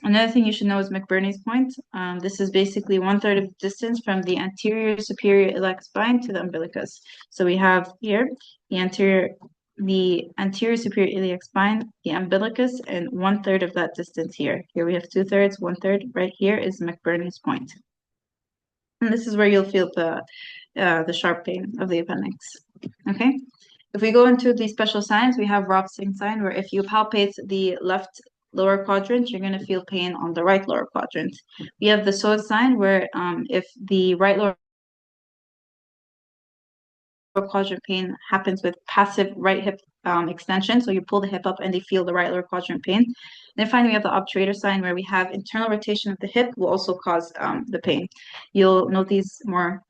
Another thing you should know is McBurney's point. This is basically 1/3 of the distance from the anterior superior iliac spine to the umbilicus. So we have here the anterior superior iliac spine, the umbilicus, and 1/3 of that distance here. Here we have 2/3, 1/3. Right here is McBurney's point. And this is where you'll feel the sharp pain of the appendix. Okay. If we go into the special signs, we have Robson sign, where if you palpate the left lower quadrant, you're going to feel pain on the right lower quadrant. We have the Sod sign, where if the right lower quadrant pain happens with passive right hip extension, so you pull the hip up and they feel the right lower quadrant pain. And then finally, we have the obturator sign, where we have internal rotation of the hip will also cause the pain. You'll note these more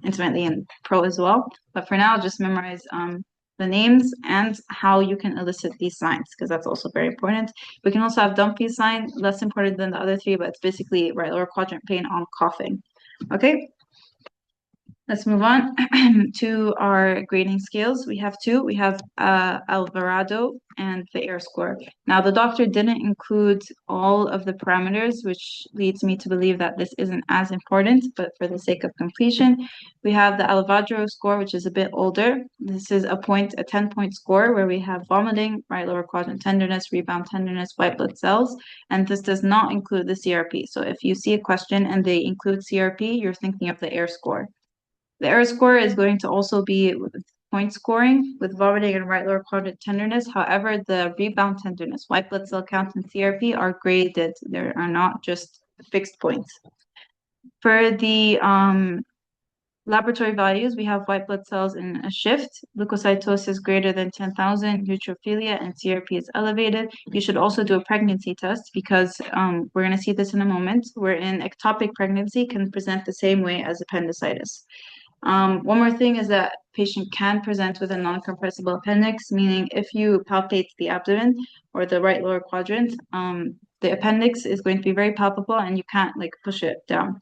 intimately in pro as well, but for now, just memorize the names and how you can elicit these signs, because that's also very important. We can also have Dumpy sign, less important than the other three, but it's basically right lower quadrant pain on coughing. Okay. Let's move on to our grading scales. We have two. We have Alvarado and the AIR score. Now, the doctor didn't include all of the parameters, which leads me to believe that this isn't as important, but for the sake of completion, we have the Alvarado score, which is a bit older. This is a 10-point score where we have vomiting, right lower quadrant tenderness, rebound tenderness, white blood cells, and this does not include the CRP. So if you see a question and they include CRP, you're thinking of the AIR score. The error score is going to also be point scoring with vomiting and right lower quadrant tenderness. However, the rebound tenderness, white blood cell count, and CRP are graded. They are not just fixed points. For the laboratory values, we have white blood cells in a shift, leukocytosis greater than 10,000, neutrophilia, and CRP is elevated. You should also do a pregnancy test, because we're going to see this in a moment, wherein ectopic pregnancy can present the same way as appendicitis. One more thing is that patient can present with a non-compressible appendix, meaning if you palpate the abdomen or the right lower quadrant, the appendix is going to be very palpable and you can't push it down.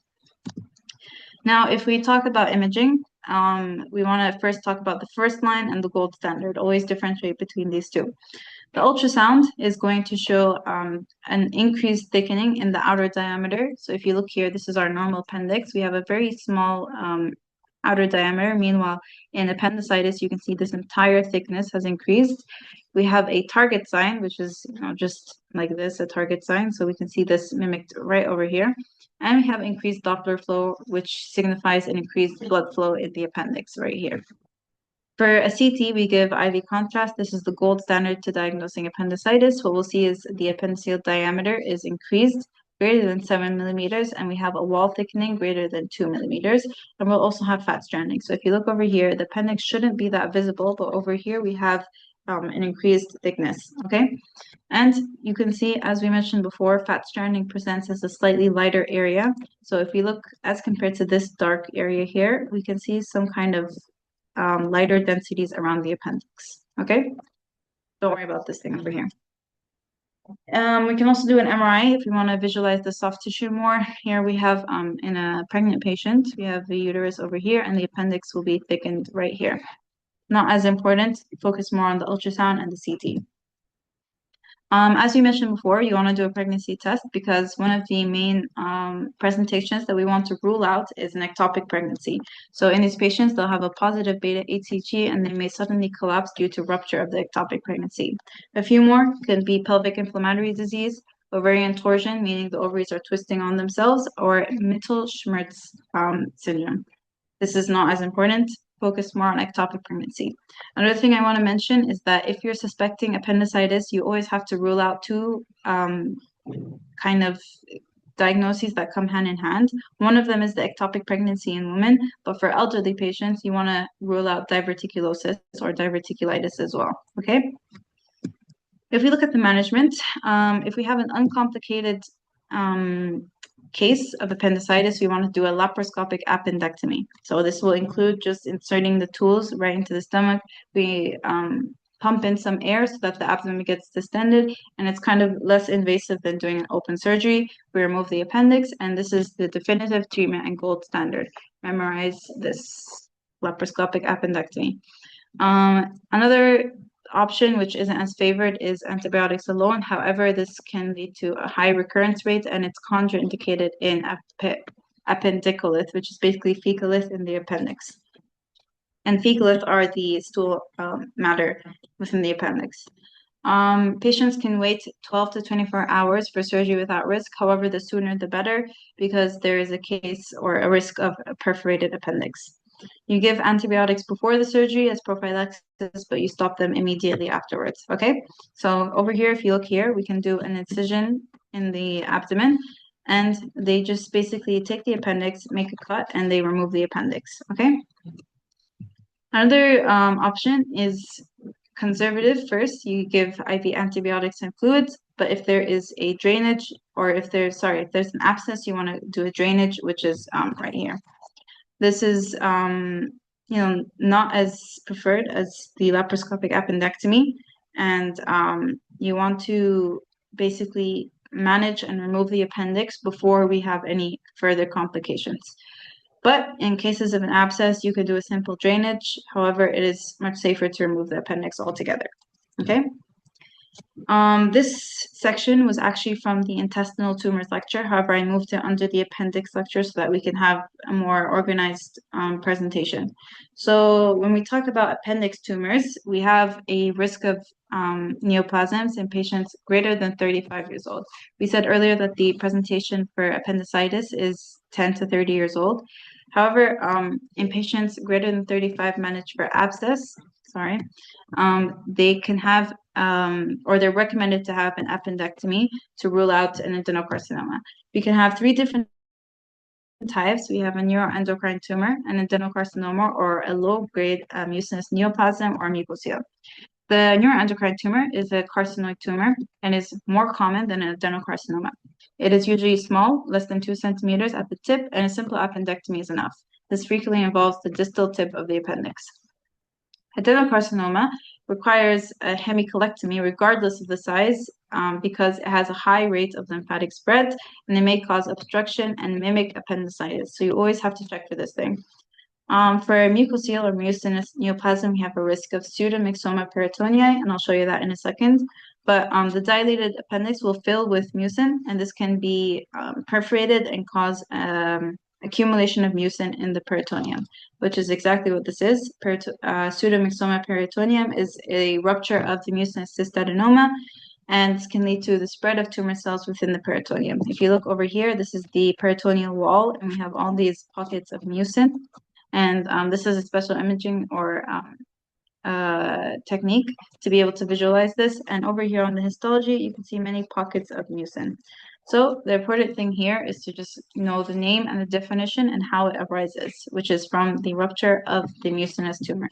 Now, if we talk about imaging, we want to first talk about the first line and the gold standard. Always differentiate between these two. The ultrasound is going to show an increased thickening in the outer diameter. So if you look here, this is our normal appendix. We have a very small outer diameter. Meanwhile, in appendicitis, you can see this entire thickness has increased. We have a target sign, which is just like this, a target sign. So we can see this mimicked right over here. And we have increased Doppler flow, which signifies an increased blood flow in the appendix right here. For a CT, we give IV contrast. This is the gold standard to diagnosing appendicitis. What we'll see is the appendiceal diameter is increased greater than 7 millimeters, and we have a wall thickening greater than 2 millimeters, and we'll also have fat stranding. So if you look over here, the appendix shouldn't be that visible, but over here we have an increased thickness, okay? And you can see, as we mentioned before, fat stranding presents as a slightly lighter area. So if we look as compared to this dark area here, we can see some kind of lighter densities around the appendix, okay? Don't worry about this thing over here. We can also do an MRI if we want to visualize the soft tissue more. Here we have, in a pregnant patient, we have the uterus over here and the appendix will be thickened right here. Not as important, focus more on the ultrasound and the CT. As we mentioned before, you want to do a pregnancy test because one of the main presentations that we want to rule out is an ectopic pregnancy. So in these patients, they'll have a positive beta HCG and they may suddenly collapse due to rupture of the ectopic pregnancy. A few more could be pelvic inflammatory disease, ovarian torsion, meaning the ovaries are twisting on themselves, or Mittel-Schmerz syndrome. This is not as important. Focus more on ectopic pregnancy. Another thing I want to mention is that if you're suspecting appendicitis, you always have to rule out two kind of diagnoses that come hand in hand. One of them is the ectopic pregnancy in women, but for elderly patients, you want to rule out diverticulosis or diverticulitis as well, okay? If we look at the management, if we have an uncomplicated case of appendicitis, we want to do a laparoscopic appendectomy. So this will include just inserting the tools right into the stomach. We pump in some air so that the abdomen gets distended, and it's kind of less invasive than doing an open surgery. We remove the appendix, and this is the definitive treatment and gold standard. Memorize this laparoscopic appendectomy. Another option, which isn't as favored, is antibiotics alone. However, this can lead to a high recurrence rate, and it's contraindicated in appendicolith, which is basically fecalith in the appendix. And fecalith are the stool matter within the appendix. Patients can wait 12 to 24 hours for surgery without risk. However, the sooner the better, because there is a case or a risk of a perforated appendix. You give antibiotics before the surgery as prophylaxis, but you stop them immediately afterwards, okay? So over here, if you look here, we can do an incision in the abdomen, and they just basically take the appendix, make a cut, and they remove the appendix, okay? Another option is conservative. First, you give IV antibiotics and fluids, but if there is a drainage, or if there's an abscess, you want to do a drainage, which is right here. This is not as preferred as the laparoscopic appendectomy, and you want to basically manage and remove the appendix before we have any further complications. But in cases of an abscess, you could do a simple drainage. However, it is much safer to remove the appendix altogether. Okay. This section was actually from the intestinal tumors lecture. However, I moved it under the appendix lecture so that we can have a more organized presentation. So when we talk about appendix tumors, we have a risk of neoplasms in patients greater than 35 years old. We said earlier that the presentation for appendicitis is 10 to 30 years old. However, in patients greater than 35 managed for abscess, they can have or they're recommended to have an appendectomy to rule out an adenocarcinoma. We can have three different types. We have a neuroendocrine tumor, an adenocarcinoma, or a low-grade mucinous neoplasm or mucosal. The neuroendocrine tumor is a carcinoid tumor and is more common than an adenocarcinoma. It is usually small, less than 2 centimeters at the tip, and a simple appendectomy is enough. This frequently involves the distal tip of the appendix. Adenocarcinoma requires a hemicolectomy regardless of the size because it has a high rate of lymphatic spread, and they may cause obstruction and mimic appendicitis. So you always have to check for this thing. For mucosal or mucinous neoplasm, we have a risk of pseudomyxoma peritonei, and I'll show you that in a second. But the dilated appendix will fill with mucin, and this can be perforated and cause accumulation of mucin in the peritoneum, which is exactly what this is. Pseudomyxoma peritoneum is a rupture of the mucinous cystadenoma, and can lead to the spread of tumor cells within the peritoneum. If you look over here, this is the peritoneal wall, and we have all these pockets of mucin. And this is a special imaging or technique to be able to visualize this. And over here on the histology, you can see many pockets of mucin. So the important thing here is to just know the name and the definition and how it arises, which is from the rupture of the mucinous tumor.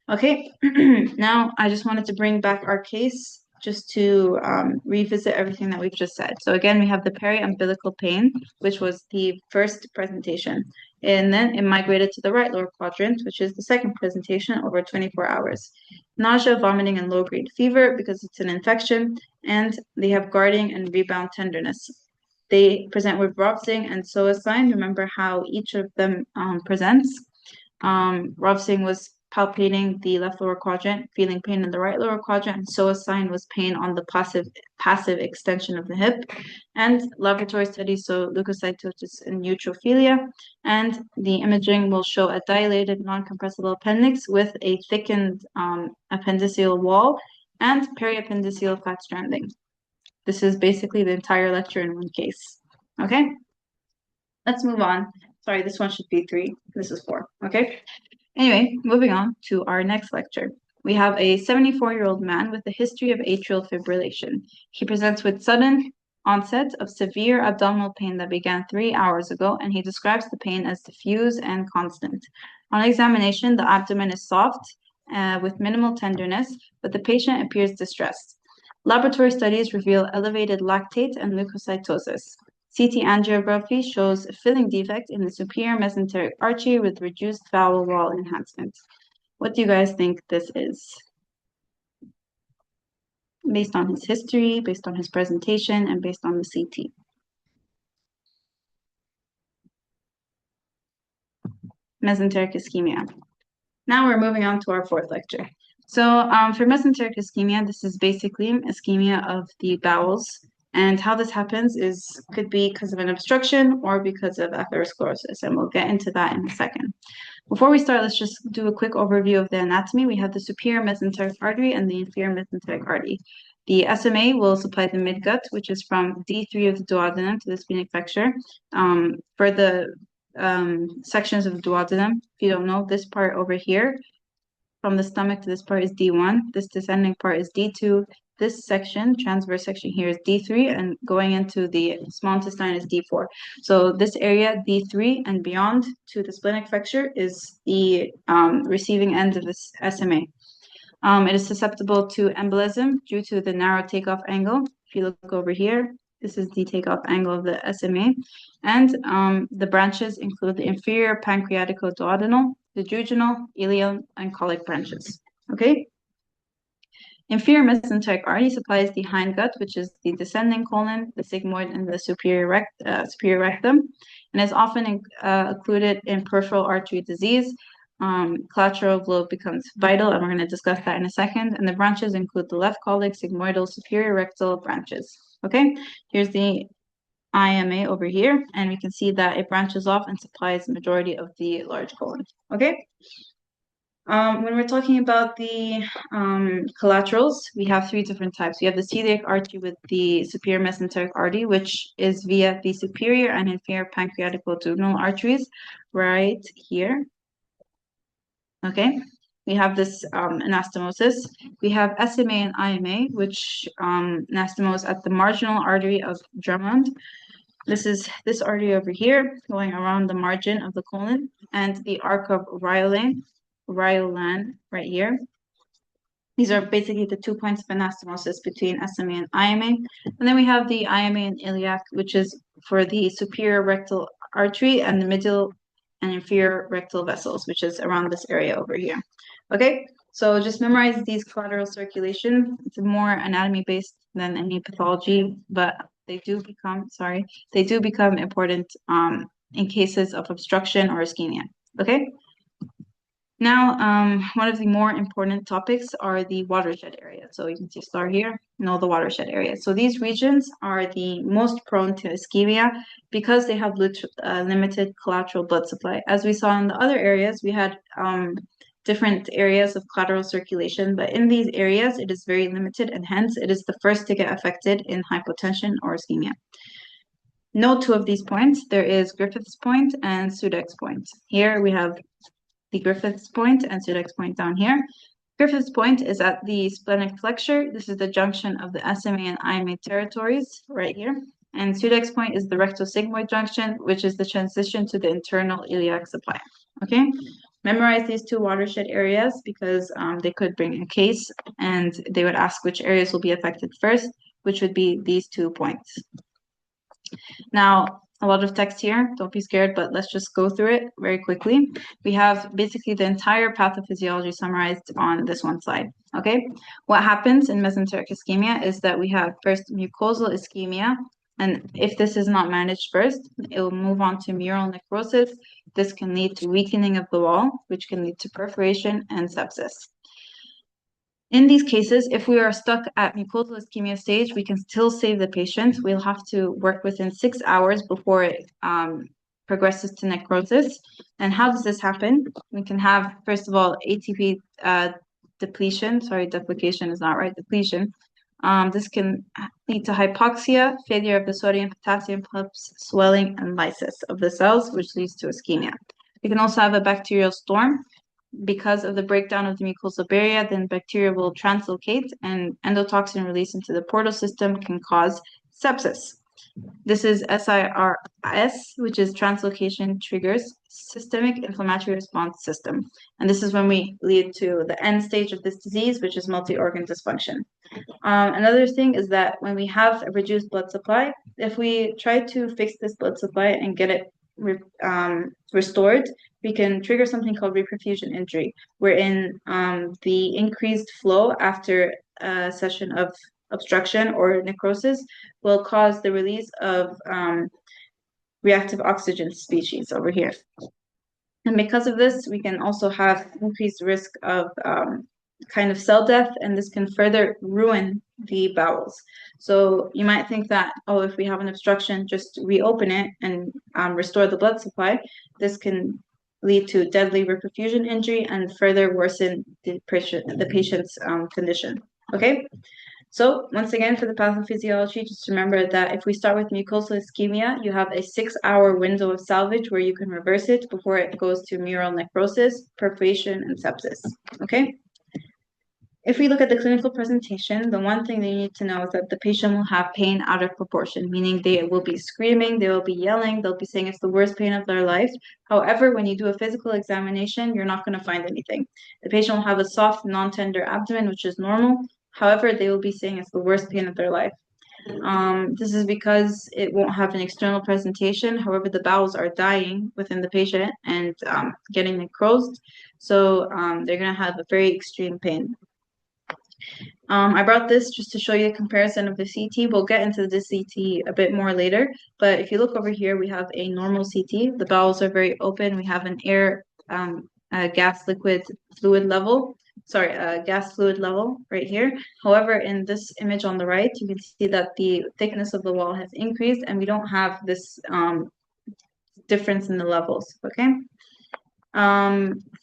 Okay, now I just wanted to bring back our case just to revisit everything that we've just said. So again, we have the periumbilical pain, which was the first presentation. And then it migrated to the right lower quadrant, which is the second presentation over 24 hours. Nausea, vomiting, and low-grade fever because it's an infection, and they have guarding and rebound tenderness. They present with Rovsing and psoas sign. Remember how each of them presents. Rovsing was palpating the left lower quadrant, feeling pain in the right lower quadrant, and psoas sign was pain on the passive extension of the hip. And laboratory studies show leukocytosis and neutrophilia, and the imaging will show a dilated non-compressible appendix with a thickened appendiceal wall and periappendiceal fat stranding. This is basically the entire lecture in one case. Okay, let's move on. Sorry, this one should be 3. This is 4. Okay. Anyway, moving on to our next lecture. We have a 74-year-old man with a history of atrial fibrillation. He presents with sudden onset of severe abdominal pain that began 3 hours ago, and he describes the pain as diffuse and constant. On examination, the abdomen is soft with minimal tenderness, but the patient appears distressed. Laboratory studies reveal elevated lactate and leukocytosis. CT angiography shows a filling defect in the superior mesenteric artery with reduced bowel wall enhancement. What do you guys think this is? Based on his history, based on his presentation, and based on the CT. Mesenteric ischemia. Now we're moving on to our 4th lecture. So for mesenteric ischemia, this is basically ischemia of the bowels. And how this happens could be because of an obstruction or because of atherosclerosis. And we'll get into that in a second. Before we start, let's just do a quick overview of the anatomy. We have the superior mesenteric artery and the inferior mesenteric artery. The SMA will supply the midgut, which is from D3 of the duodenum to the splenic flexure. For the sections of the duodenum, if you don't know, this part over here, from the stomach to this part is D1. This descending part is D2. This section, transverse section here, is D3, and going into the small intestine is D4. So this area, D3 and beyond to the splenic flexure, is the receiving end of this SMA. It is susceptible to embolism due to the narrow takeoff angle. If you look over here, this is the takeoff angle of the SMA. And the branches include the inferior pancreatico-duodenal, the jejunal, ileal, and colic branches. Okay? Inferior mesenteric artery supplies the hindgut, which is the descending colon, the sigmoid, and the superior rectum, and is often included in peripheral artery disease. Collateral globe becomes vital, and we're going to discuss that in a second. And the branches include the left colic, sigmoidal, superior rectal branches. Okay, here's the IMA over here, and we can see that it branches off and supplies the majority of the large colon. Okay. When we're talking about the collaterals, we have three different types. We have the celiac artery with the superior mesenteric artery, which is via the superior and inferior pancreatico-duodenal arteries right here. Okay, we have this anastomosis. We have SMA and IMA, which anastomose at the marginal artery of Drummond. This is this artery over here going around the margin of the colon, and the arc of Riolan right here. These are basically the 2 points of anastomosis between SMA and IMA. And then we have the IMA and iliac, which is for the superior rectal artery and the middle and inferior rectal vessels, which is around this area over here. Okay, so just memorize these collateral circulation. It's more anatomy based than any pathology, but they do become important in cases of obstruction or ischemia. Okay. Now, one of the more important topics are the watershed areas. So you can see star here, know the watershed areas. So these regions are the most prone to ischemia because they have limited collateral blood supply. As we saw in the other areas, we had different areas of collateral circulation, but in these areas, it is very limited, and hence it is the first to get affected in hypotension or ischemia. Note two of these points. There is Griffith's point and Sudeck's point. Here we have the Griffith's point and Sudeck's point down here. Griffith's point is at the splenic flexure. This is the junction of the SMA and IMA territories right here. And Sudeck's point is the rectosigmoid junction, which is the transition to the internal iliac supply. Okay, memorize these two watershed areas because they could bring a case and they would ask which areas will be affected first, which would be these 2 points. Now, a lot of text here, don't be scared, but let's just go through it very quickly. We have basically the entire pathophysiology summarized on this one slide, okay? What happens in mesenteric ischemia is that we have first mucosal ischemia, and if this is not managed first, it will move on to mural necrosis. This can lead to weakening of the wall, which can lead to perforation and sepsis. In these cases, if we are stuck at mucosal ischemia stage, we can still save the patient. We'll have to work within 6 hours before it progresses to necrosis. And how does this happen? We can have, first of all, ATP depletion. Sorry, duplication is not right, depletion. This can lead to hypoxia, failure of the sodium-potassium pumps, swelling, and lysis of the cells, which leads to ischemia. We can also have a bacterial storm. Because of the breakdown of the mucosal barrier, then bacteria will translocate and endotoxin release into the portal system can cause sepsis. This is SIRS, which is translocation triggers systemic inflammatory response system. And this is when we lead to the end stage of this disease, which is multi-organ dysfunction. Another thing is that when we have a reduced blood supply, if we try to fix this blood supply and get it restored, we can trigger something called reperfusion injury, wherein the increased flow after a session of obstruction or necrosis will cause the release of reactive oxygen species over here. And because of this, we can also have increased risk of kind of cell death, and this can further ruin the bowels. So you might think that, oh, if we have an obstruction, just reopen it and restore the blood supply. This can lead to deadly reperfusion injury and further worsen the patient's condition. Okay? So once again, for the pathophysiology, just remember that if we start with mucosal ischemia, you have a 6-hour window of salvage where you can reverse it before it goes to mural necrosis, perforation, and sepsis. Okay? If we look at the clinical presentation, the one thing that you need to know is that the patient will have pain out of proportion, meaning they will be screaming, they will be yelling, they'll be saying it's the worst pain of their life. However, when you do a physical examination, you're not going to find anything. The patient will have a soft, non-tender abdomen, which is normal. However, they will be saying it's the worst pain of their life. This is because it won't have an external presentation. However, the bowels are dying within the patient and getting necrosed. So they're going to have a very extreme pain. I brought this just to show you a comparison of the CT. We'll get into the CT a bit more later, but if you look over here, we have a normal CT. The bowels are very open. We have an gas fluid level right here. However, in this image on the right, you can see that the thickness of the wall has increased and we don't have this difference in the levels, okay?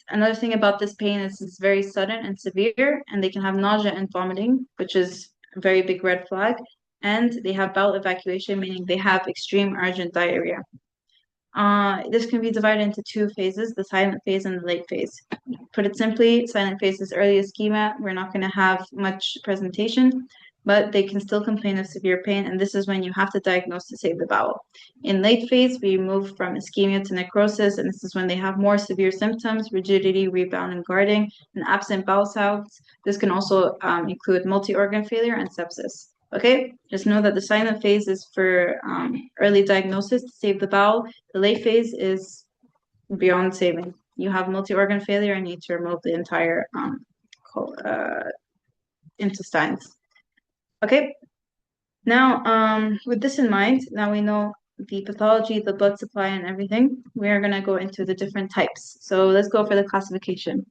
Another thing about this pain is it's very sudden and severe, and they can have nausea and vomiting, which is a very big red flag. And they have bowel evacuation, meaning they have extreme urgent diarrhea. This can be divided into 2 phases, the silent phase and the late phase. Put it simply, silent phase is early ischemia. We're not going to have much presentation, but they can still complain of severe pain, and this is when you have to diagnose to save the bowel. In late phase, we move from ischemia to necrosis, and this is when they have more severe symptoms, rigidity, rebound, and guarding, and absent bowel sounds. This can also include multi-organ failure and sepsis. Okay, just know that the silent phase is for early diagnosis to save the bowel. The late phase is beyond saving. You have multi-organ failure and need to remove the entire intestines. Okay, now with this in mind, now we know the pathology, the blood supply, and everything. We are going to go into the different types. So let's go for the classification.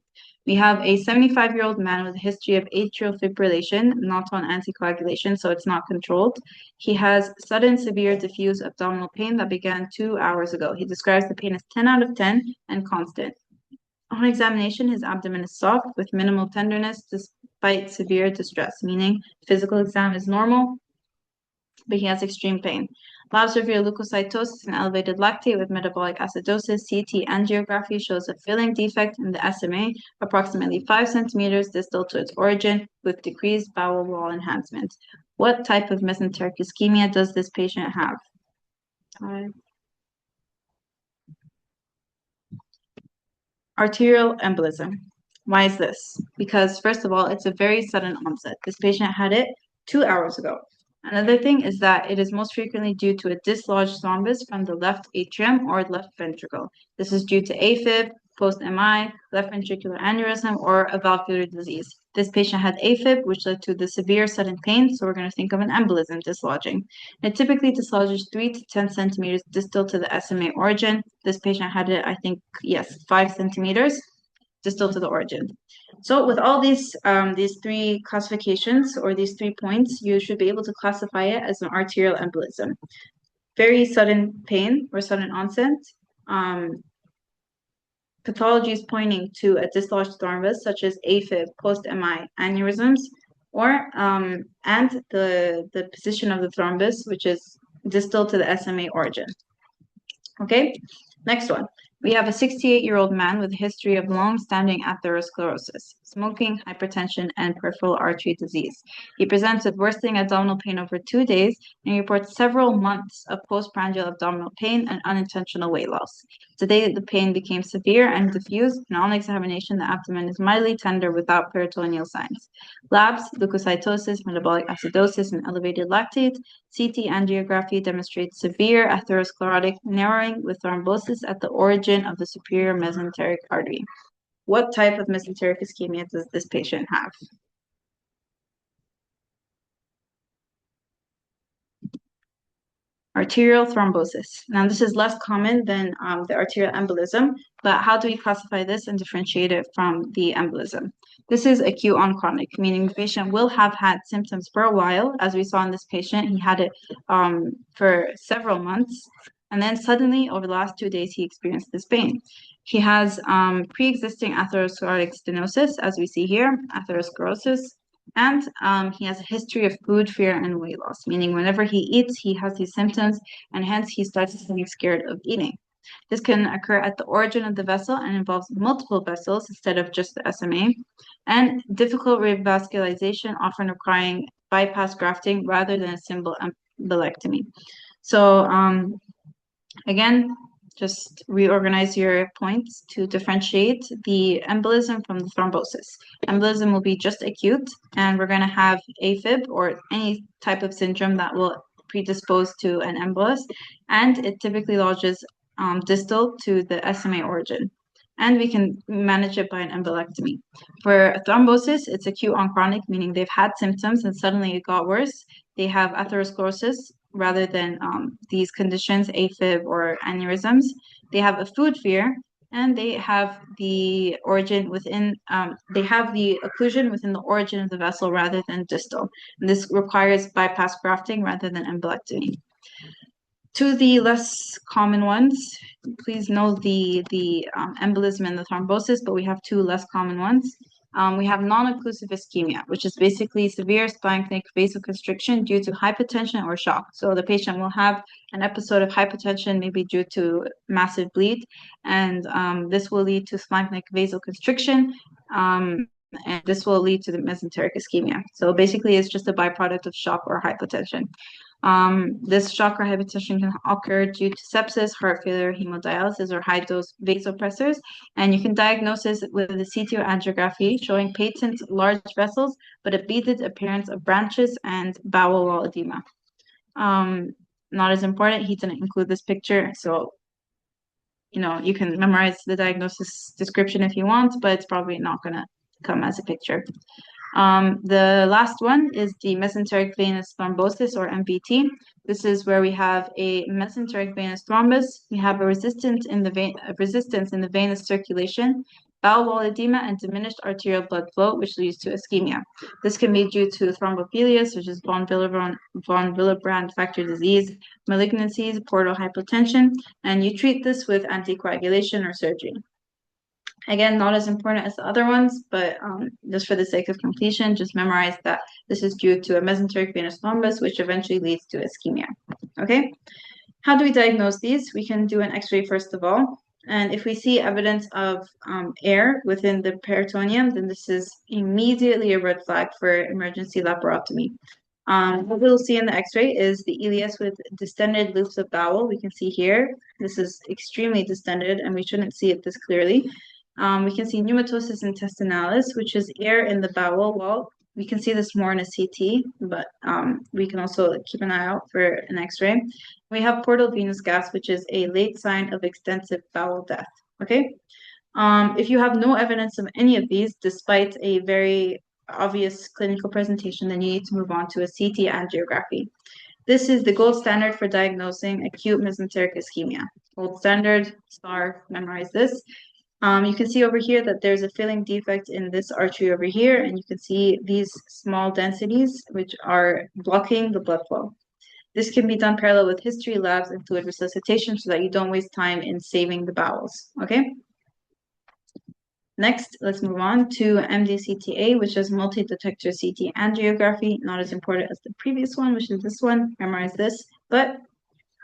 We have a 75-year-old man with a history of atrial fibrillation, not on anticoagulation, so it's not controlled. He has sudden, severe, diffuse abdominal pain that began 2 hours ago. He describes the pain as 10 out of 10 and constant. On examination, his abdomen is soft with minimal tenderness despite severe distress, meaning physical exam is normal, but he has extreme pain. Labs reveal leukocytosis and elevated lactate with metabolic acidosis. CT angiography shows a filling defect in the SMA, approximately 5 centimeters distal to its origin, with decreased bowel wall enhancement. What type of mesenteric ischemia does this patient have? Arterial embolism. Why is this? Because first of all, it's a very sudden onset. This patient had it 2 hours ago. Another thing is that it is most frequently due to a dislodged thrombus from the left atrium or left ventricle. This is due to AFib, post-MI, left ventricular aneurysm, or a valvular disease. This patient had AFib, which led to the severe sudden pain, so we're going to think of an embolism dislodging. It typically dislodges 3 to 10 centimeters distal to the SMA origin. This patient had it, I think, yes, 5 centimeters distal to the origin. So with all these 3 classifications or these 3 points, you should be able to classify it as an arterial embolism. Very sudden pain or sudden onset. Pathology is pointing to a dislodged thrombus, such as AFib, post-MI, aneurysms, or and the position of the thrombus, which is distal to the SMA origin. Okay, next one. We have a 68-year-old man with a history of long-standing atherosclerosis, smoking, hypertension, and peripheral artery disease. He presents with worsening abdominal pain over 2 days and reports several months of postprandial abdominal pain and unintentional weight loss. Today, the pain became severe and diffuse, and on examination, the abdomen is mildly tender without peritoneal signs. Labs, leukocytosis, metabolic acidosis, and elevated lactate. CT angiography demonstrates severe atherosclerotic narrowing with thrombosis at the origin of the superior mesenteric artery. What type of mesenteric ischemia does this patient have? Arterial thrombosis. Now, this is less common than the arterial embolism, but how do we classify this and differentiate it from the embolism? This is acute on chronic, meaning the patient will have had symptoms for a while. As we saw in this patient, he had it for several months, and then suddenly, over the last 2 days, he experienced this pain. He has pre-existing atherosclerotic stenosis, as we see here, atherosclerosis, and he has a history of food fear and weight loss, meaning whenever he eats, he has these symptoms, and hence he starts getting scared of eating. This can occur at the origin of the vessel and involves multiple vessels instead of just the SMA, and difficult revascularization, often requiring bypass grafting rather than a simple embolectomy. So again, just reorganize your points to differentiate the embolism from the thrombosis. Embolism will be just acute, and we're going to have AFib or any type of syndrome that will predispose to an embolus, and it typically lodges distal to the SMA origin. And we can manage it by an embolectomy. For thrombosis, it's acute on chronic, meaning they've had symptoms and suddenly it got worse. They have atherosclerosis rather than these conditions, AFib or aneurysms. They have a food fear, and they have the origin within, they have the occlusion within the origin of the vessel rather than distal. And this requires bypass grafting rather than embolectomy. To the less common ones, please know the embolism and the thrombosis, but we have two less common ones. We have non-occlusive ischemia, which is basically severe splanchnic vasoconstriction due to hypotension or shock. So the patient will have an episode of hypotension, maybe due to massive bleed, and this will lead to splanchnic vasoconstriction, and this will lead to the mesenteric ischemia. So basically, it's just a byproduct of shock or hypotension. This shock or hypotension can occur due to sepsis, heart failure, hemodialysis, or high-dose vasopressors, and you can diagnose this with a CT or angiography showing patent large vessels, but a beaded appearance of branches and bowel wall edema. Not as important, he didn't include this picture, so you can memorize the diagnosis description if you want, but it's probably not going to come as a picture. The last one is the mesenteric venous thrombosis, or MVT. This is where we have a mesenteric venous thrombus. We have a resistance in the venous circulation, bowel wall edema, and diminished arterial blood flow, which leads to ischemia. This can be due to thrombophilia, such as von Willebrand factor disease, malignancies, portal hypotension, and you treat this with anticoagulation or surgery. Again, not as important as the other ones, but just for the sake of completion, just memorize that this is due to a mesenteric venous thrombus, which eventually leads to ischemia. Okay? How do we diagnose these? We can do an X-ray first of all. And if we see evidence of air within the peritoneum, then this is immediately a red flag for emergency laparotomy. What we'll see in the X-ray is the ileus with distended loops of bowel. We can see here, this is extremely distended, and we shouldn't see it this clearly. We can see pneumatosis intestinalis, which is air in the bowel wall. We can see this more in a CT, but we can also keep an eye out for an X-ray. We have portal venous gas, which is a late sign of extensive bowel death. Okay. If you have no evidence of any of these, despite a very obvious clinical presentation, then you need to move on to a CT angiography. This is the gold standard for diagnosing acute mesenteric ischemia. Gold standard, star, memorize this. You can see over here that there's a filling defect in this artery over here, and you can see these small densities which are blocking the blood flow. This can be done parallel with history labs and fluid resuscitation so that you don't waste time in saving the bowels, okay? Next, let's move on to MDCTA, which is multi-detector CT angiography, not as important as the previous one, which is this one, memorize this, but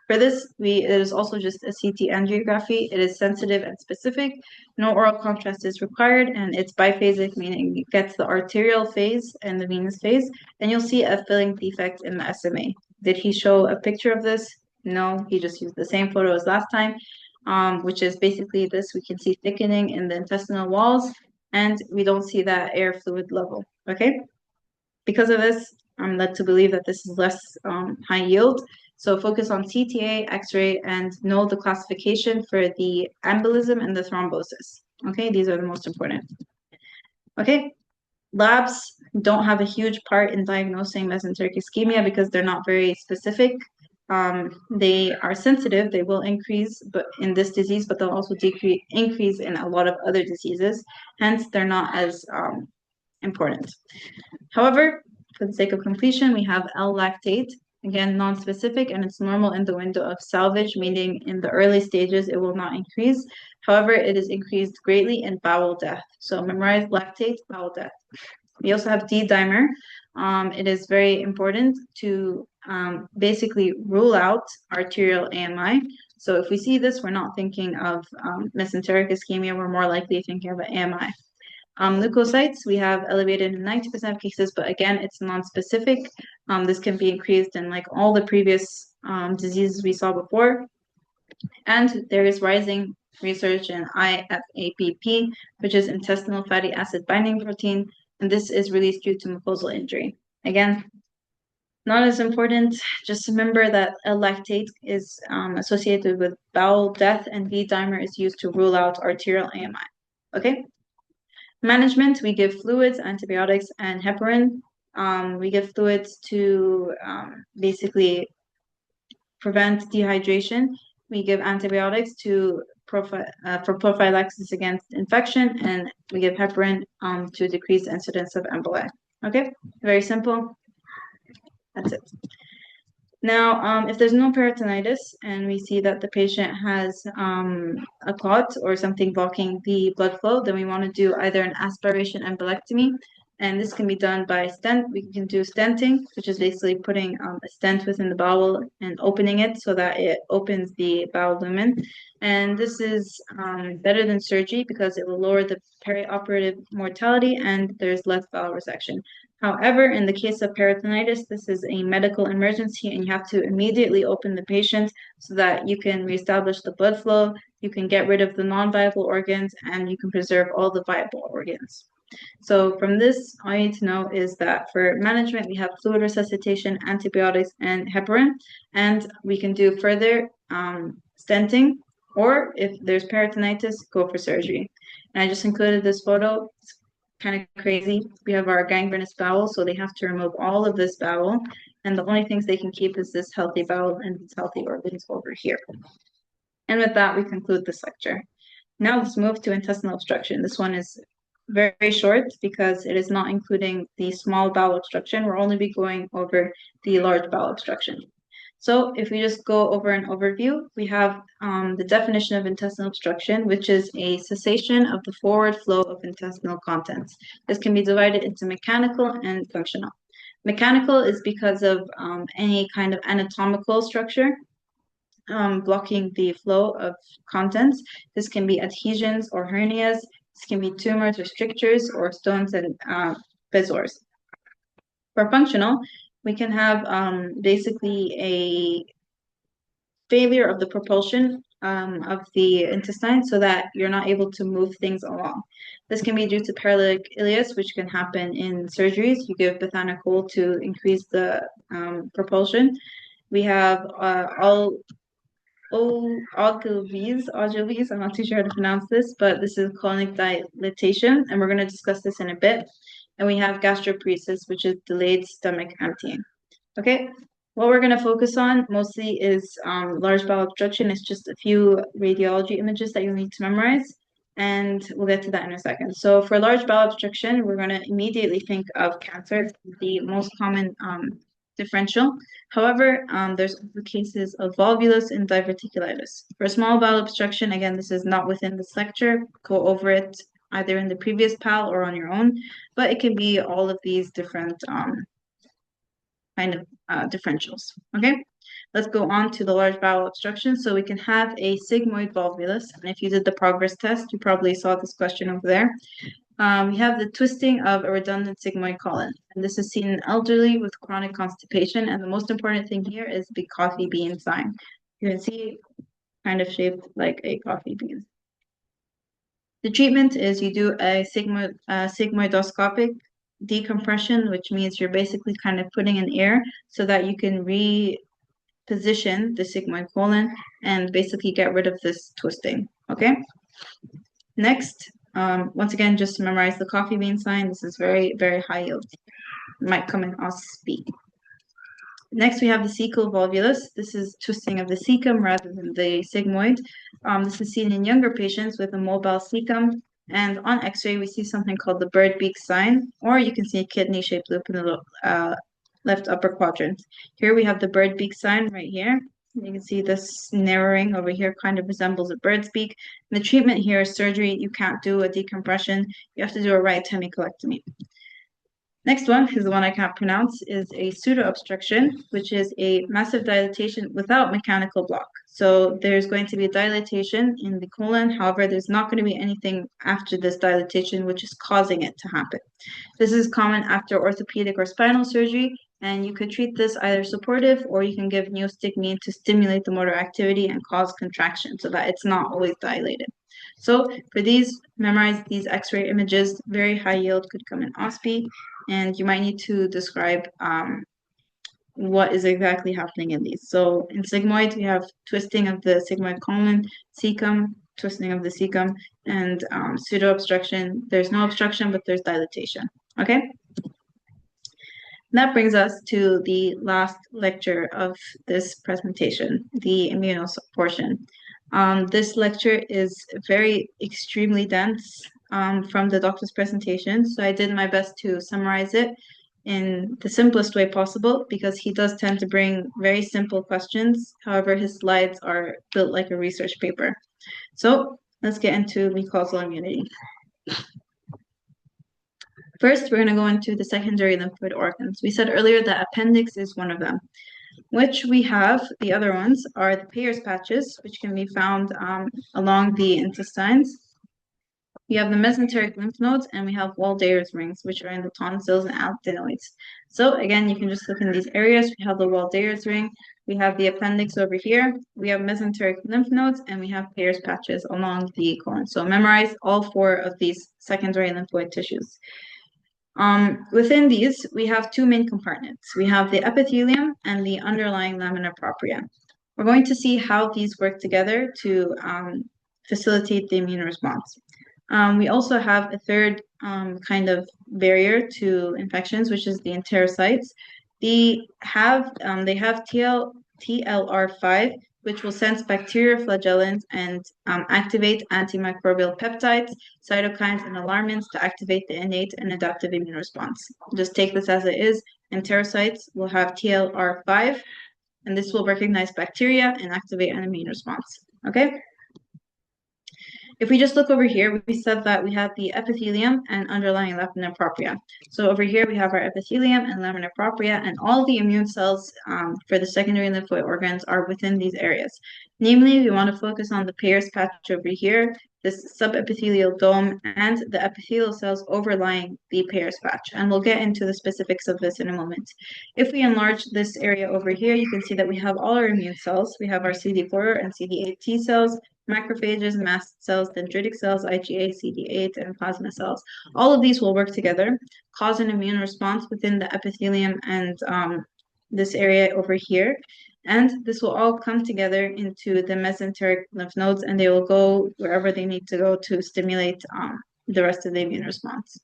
for this, it is also just a CT angiography. It is sensitive and specific. No oral contrast is required, and it's biphasic, meaning it gets the arterial phase and the venous phase, and you'll see a filling defect in the SMA. Did he show a picture of this? No, he just used the same photo as last time, which is basically this. We can see thickening in the intestinal walls, and we don't see that air fluid level, okay? Because of this, I'm led to believe that this is less high yield. So focus on CTA, X-ray, and know the classification for the embolism and the thrombosis. Okay, these are the most important. Okay, labs don't have a huge part in diagnosing mesenteric ischemia because they're not very specific. they are sensitive, they will increase but in this disease, but they'll also increase in a lot of other diseases. Hence, they're not as important. However, for the sake of completion, we have L-lactate, again, non-specific, and it's normal in the window of salvage, meaning in the early stages, it will not increase. However, it is increased greatly in bowel death. So memorize lactate, bowel death. We also have D-dimer. It is very important to basically rule out arterial AMI. So if we see this, we're not thinking of mesenteric ischemia, we're more likely thinking of an AMI. Leukocytes, we have elevated in 90% of cases, but again, it's non-specific. This can be increased in like all the previous diseases we saw before. And there is rising research in IFAPP, which is intestinal fatty acid binding protein, and this is released due to mucosal injury. Again, not as important. Just remember that L-lactate is associated with bowel death, and D-dimer is used to rule out arterial AMI. Okay? Management, we give fluids, antibiotics, and heparin. We give fluids to basically prevent dehydration. We give antibiotics to for prophylaxis against infection, and we give heparin to decrease the incidence of emboli. Okay, very simple. That's it. Now, if there's no peritonitis and we see that the patient has a clot or something blocking the blood flow, then we want to do either an aspiration embolectomy, and this can be done by stent. We can do stenting, which is basically putting a stent within the bowel and opening it so that it opens the bowel lumen. And this is better than surgery because it will lower the perioperative mortality and there's less bowel resection. However, in the case of peritonitis, this is a medical emergency and you have to immediately open the patient so that you can reestablish the blood flow, you can get rid of the non-viable organs, and you can preserve all the viable organs. So from this, all you need to know is that for management, we have fluid resuscitation, antibiotics, and heparin, and we can do further stenting, or if there's peritonitis, go for surgery. And I just included this photo. It's kind of crazy. We have our gangrenous bowel, so they have to remove all of this bowel, and the only things they can keep is this healthy bowel and these healthy organs over here. And with that, we conclude this lecture. Now let's move to intestinal obstruction. This one is very short because it is not including the small bowel obstruction. We'll only be going over the large bowel obstruction. So if we just go over an overview, we have the definition of intestinal obstruction, which is a cessation of the forward flow of intestinal contents. This can be divided into mechanical and functional. Mechanical is because of any kind of anatomical structure blocking the flow of contents. This can be adhesions or hernias. This can be tumors or strictures or stones and fissures. For functional, we can have basically a failure of the propulsion of the intestine so that you're not able to move things along. This can be due to paralytic ileus, which can happen in surgeries. You give bethanacol to increase the propulsion. We have ogilvies, I'm not too sure how to pronounce this, but this is colonic dilatation, and we're going to discuss this in a bit. And we have gastroparesis, which is delayed stomach emptying. Okay, what we're going to focus on mostly is large bowel obstruction. It's just a few radiology images that you need to memorize, and we'll get to that in a second. So for large bowel obstruction, we're going to immediately think of cancer, the most common differential. However, there's also cases of volvulus and diverticulitis. For small bowel obstruction, again, this is not within this lecture. Go over it either in the previous PAL or on your own, but it can be all of these different kind of differentials. Okay, let's go on to the large bowel obstruction. So we can have a sigmoid volvulus, and if you did the progress test, you probably saw this question over there. We have the twisting of a redundant sigmoid colon, and this is seen in elderly with chronic constipation, and the most important thing here is the coffee bean sign. You can see kind of shaped like a coffee bean. The treatment is you do a sigmoidoscopic decompression, which means you're basically kind of putting in air so that you can reposition the sigmoid colon and basically get rid of this twisting. Okay. Next, once again, just to memorize the coffee bean sign. This is very, very high yield. It might come in OSP. Next, we have the cecal volvulus. This is twisting of the cecum rather than the sigmoid. This is seen in younger patients with a mobile cecum. And on X-ray, we see something called the bird beak sign, or you can see a kidney-shaped loop in the left upper quadrant. Here we have the bird beak sign right here. You can see this narrowing over here kind of resembles a bird's beak. And the treatment here is surgery. You can't do a decompression. You have to do a right hemicolectomy. Next one is the one I can't pronounce, is a pseudo-obstruction, which is a massive dilatation without mechanical block. So there's going to be a dilatation in the colon. However, there's not going to be anything after this dilatation, which is causing it to happen. This is common after orthopedic or spinal surgery, and you could treat this either supportive or you can give neostigmine to stimulate the motor activity and cause contraction so that it's not always dilated. So for these, memorize these X-ray images. Very high yield could come in OSPE, and you might need to describe what is exactly happening in these. So in sigmoid, we have twisting of the sigmoid colon, cecum, twisting of the cecum, and pseudo-obstruction. There's no obstruction, but there's dilatation. Okay? That brings us to the last lecture of this presentation, the immuno portion. This lecture is very extremely dense from the doctor's presentation, so I did my best to summarize it in the simplest way possible because he does tend to bring very simple questions. However, his slides are built like a research paper. So let's get into mucosal immunity. First, we're going to go into the secondary lymphoid organs. We said earlier that appendix is one of them, which we have. The other ones are the Peyer's patches, which can be found along the intestines. We have the mesenteric lymph nodes, and we have Waldeyr's rings, which are in the tonsils and adenoids. So again, you can just look in these areas. We have the Waldeyr's ring, we have the appendix over here, we have mesenteric lymph nodes, and we have Peyer's patches along the colon. So memorize all four of these secondary lymphoid tissues. Within these, we have two main compartments. We have the epithelium and the underlying lamina propria. We're going to see how these work together to facilitate the immune response. We also have a third kind of barrier to infections, which is the enterocytes. They have TLR5, which will sense bacterial flagellants and activate antimicrobial peptides, cytokines, and alarmins to activate the innate and adaptive immune response. Just take this as it is. Enterocytes will have TLR5, and this will recognize bacteria and activate an immune response. Okay? If we just look over here, we said that we have the epithelium and underlying lamina propria. So over here, we have our epithelium and lamina propria, and all the immune cells for the secondary lymphoid organs are within these areas. Namely, we want to focus on the Peyer's patch over here, this subepithelial dome, and the epithelial cells overlying the Peyer's patch. And we'll get into the specifics of this in a moment. If we enlarge this area over here, you can see that we have all our immune cells. We have our CD4 and CD8 T cells, macrophages, mast cells, dendritic cells, IgA, CD8, and plasma cells. All of these will work together, cause an immune response within the epithelium and this area over here. And this will all come together into the mesenteric lymph nodes, and they will go wherever they need to go to stimulate the rest of the immune response.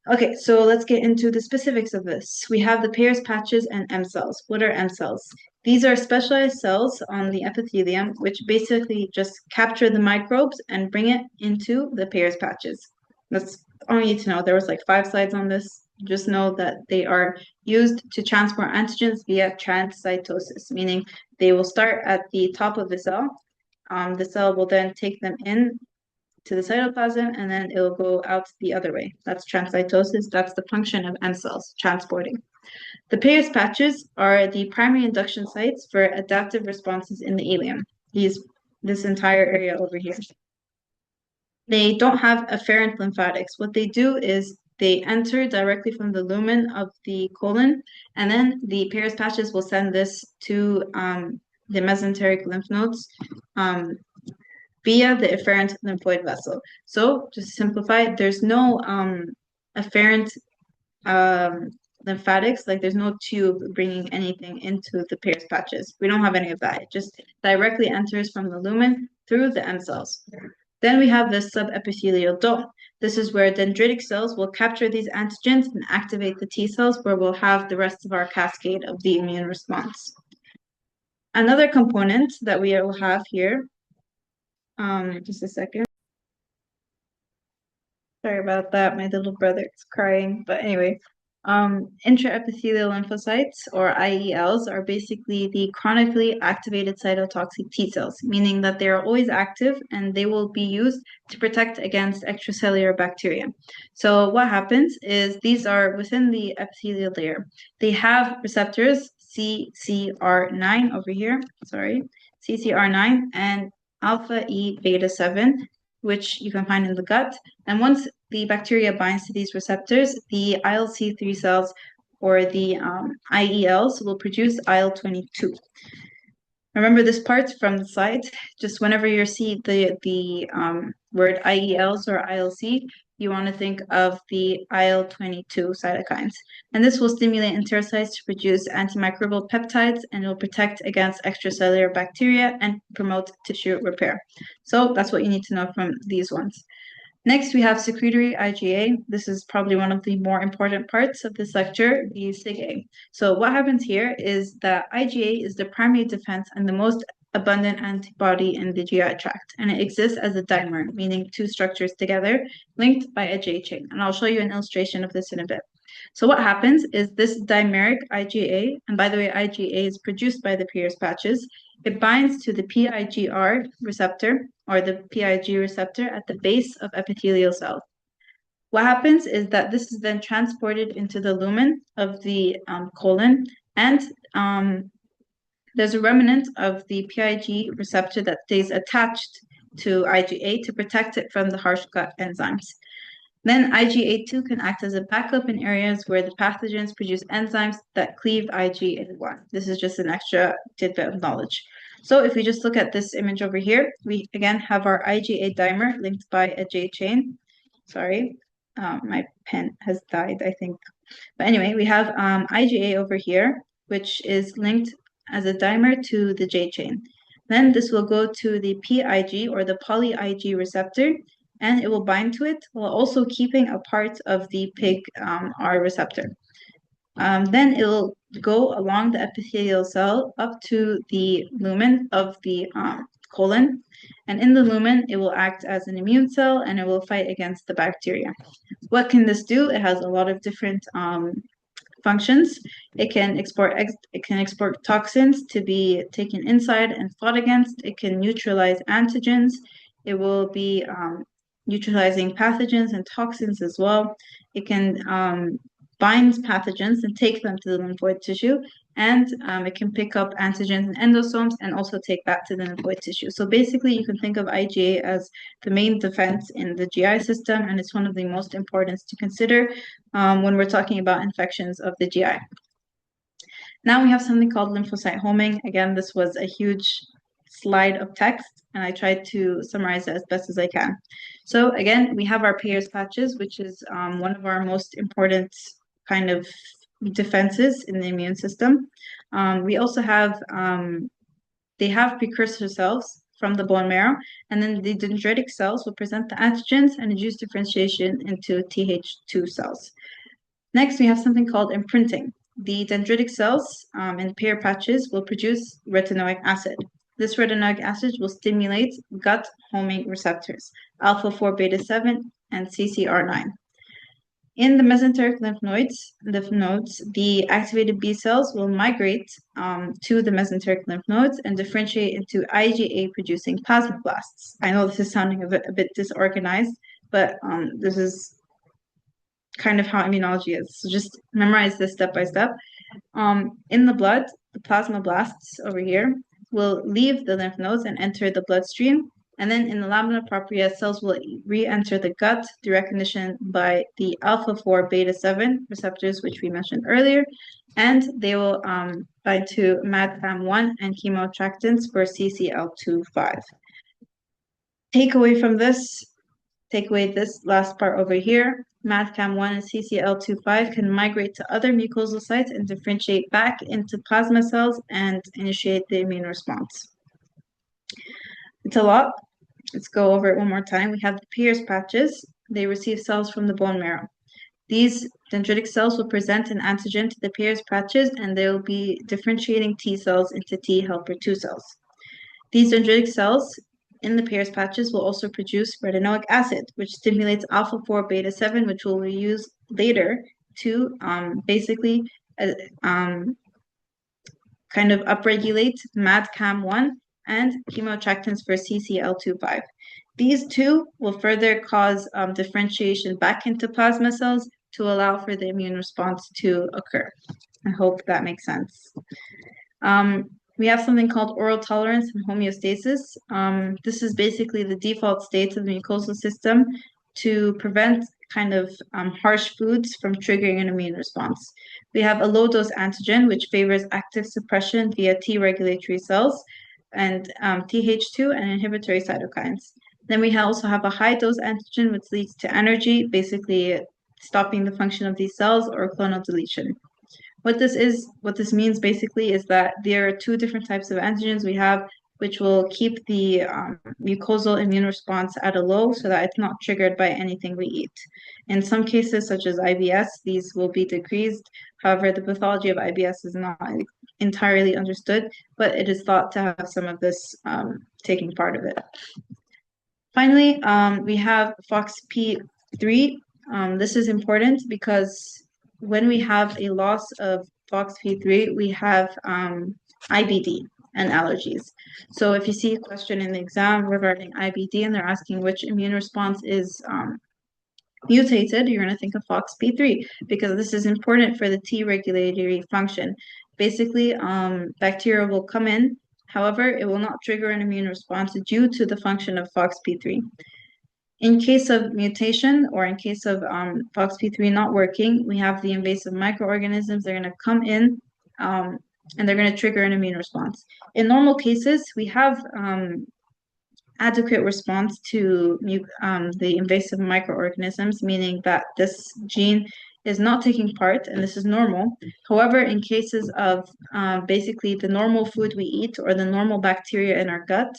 Okay, so let's get into the specifics of this. We have the Peyer's patches and M cells. What are M cells? These are specialized cells on the epithelium, which basically just capture the microbes and bring it into the Peyer's patches. That's all you need to know. There was like 5 slides on this. Just know that they are used to transport antigens via transcytosis, meaning they will start at the top of the cell. The cell will then take them in to the cytoplasm, and then it will go out the other way. That's transcytosis. That's the function of M cells, transporting. The Peyer's patches are the primary induction sites for adaptive responses in the ileum, this entire area over here. They don't have afferent lymphatics. What they do is they enter directly from the lumen of the colon, and then the Peyer's patches will send this to the mesenteric lymph nodes via the efferent lymphoid vessel. So, just to simplify, there's no afferent lymphatics, like there's no tube bringing anything into the Peyer's patches. We don't have any of that. It just directly enters from the lumen through the M cells. Then we have the subepithelial dome. This is where dendritic cells will capture these antigens and activate the T cells, where we'll have the rest of our cascade of the immune response. Another component that we will have here, just a second. Sorry about that, my little brother is crying. But anyway, intraepithelial lymphocytes, or IELs, are basically the chronically activated cytotoxic T cells, meaning that they are always active and they will be used to protect against extracellular bacteria. So what happens is these are within the epithelial layer. They have receptors CCR9 over here, CCR9 and alpha E beta 7, which you can find in the gut. And once the bacteria binds to these receptors, the ILC3 cells, or the IELs, will produce IL-22. Remember this part from the slide. Just whenever you see the word IELs or ILC, you want to think of the IL-22 cytokines. And this will stimulate enterocytes to produce antimicrobial peptides, and it will protect against extracellular bacteria and promote tissue repair. So that's what you need to know from these ones. Next, we have secretory IgA. This is probably one of the more important parts of this lecture, the SIGA. So what happens here is that IgA is the primary defense and the most abundant antibody in the GI tract, and it exists as a dimer, meaning two structures together linked by a J chain. And I'll show you an illustration of this in a bit. So what happens is this dimeric IgA, and by the way, IgA is produced by the Pierce patches, it binds to the PIGR receptor, or the PIG receptor, at the base of epithelial cells. What happens is that this is then transported into the lumen of the colon, and there's a remnant of the PIG receptor that stays attached to IgA to protect it from the harsh gut enzymes. Then IgA2 can act as a backup in areas where the pathogens produce enzymes that cleave IgA1. This is just an extra tidbit of knowledge. So if we just look at this image over here, we again have our IgA dimer linked by a J chain. Sorry, my pen has died, I think. But anyway, we have IgA over here, which is linked as a dimer to the J chain. Then this will go to the PIG, or the poly-Ig receptor, and it will bind to it while also keeping a part of the PIG-R receptor. Then it will go along the epithelial cell up to the lumen of the colon, and in the lumen it will act as an immune cell and it will fight against the bacteria. What can this do? It has a lot of different functions. It can export toxins to be taken inside and fought against. It can neutralize antigens. It will be neutralizing pathogens and toxins as well. It can bind pathogens and take them to the lymphoid tissue, and it can pick up antigens and endosomes and also take that to the lymphoid tissue. So basically, you can think of IgA as the main defense in the GI system, and it's one of the most important to consider when we're talking about infections of the GI. Now we have something called lymphocyte homing. Again, this was a huge slide of text, and I tried to summarize it as best as I can. So again, we have our Peyer's patches, which is one of our most important kind of defenses in the immune system. We also have, they have precursor cells from the bone marrow, and then the dendritic cells will present the antigens and induce differentiation into Th2 cells. Next, we have something called imprinting. The dendritic cells in Peyer patches will produce retinoic acid. This retinoic acid will stimulate gut homing receptors, alpha-4 beta-7 and CCR9. In the mesenteric lymph nodes, the activated B cells will migrate to the mesenteric lymph nodes and differentiate into IgA-producing plasmablasts. I know this is sounding a bit disorganized, but this is kind of how immunology is. So just memorize this step by step. In the blood, the plasmablasts over here will leave the lymph nodes and enter the bloodstream. And then in the lamina propria, cells will re-enter the gut through recognition by the alpha-4 beta-7 receptors, which we mentioned earlier. And they will bind to MAdCAM1 and chemoattractants for CCL25. Take away this last part over here. MAdCAM1 and CCL25 can migrate to other mucosal sites and differentiate back into plasma cells and initiate the immune response. It's a lot. let's go over it one more time. We have the Pierce patches. They receive cells from the bone marrow. These dendritic cells will present an antigen to the Pierce patches, and they will be differentiating T cells into T helper 2 cells. These dendritic cells in the Pierce patches will also produce retinoic acid, which stimulates alpha 4 beta 7, which we'll use later to basically kind of upregulate MADCAM1 and chemoattractants for CCL25. These two will further cause differentiation back into plasma cells to allow for the immune response to occur. I hope that makes sense. We have something called oral tolerance and homeostasis. This is basically the default state of the mucosal system to prevent kind of harsh foods from triggering an immune response. We have a low-dose antigen, which favors active suppression via T regulatory cells and Th2 and inhibitory cytokines. Then we also have a high-dose antigen, which leads to anergy, basically stopping the function of these cells or clonal deletion. What this means basically is that there are two different types of antigens we have, which will keep the mucosal immune response at a low so that it's not triggered by anything we eat. In some cases, such as IBS, these will be decreased. However, the pathology of IBS is not entirely understood, but it is thought to have some of this taking part of it. Finally, we have FOXP3. This is important because when we have a loss of FOXP3, we have IBD and allergies. So if you see a question in the exam regarding IBD and they're asking which immune response is mutated, you're going to think of FOXP3 because this is important for the T regulatory function. Basically, bacteria will come in, however, it will not trigger an immune response due to the function of FOXP3. In case of mutation or in case of FOXP3 not working, we have the invasive microorganisms. They're going to come in and they're going to trigger an immune response. In normal cases, we have adequate response to the invasive microorganisms, meaning that this gene is not taking part, and this is normal. However, in cases of basically the normal food we eat or the normal bacteria in our gut,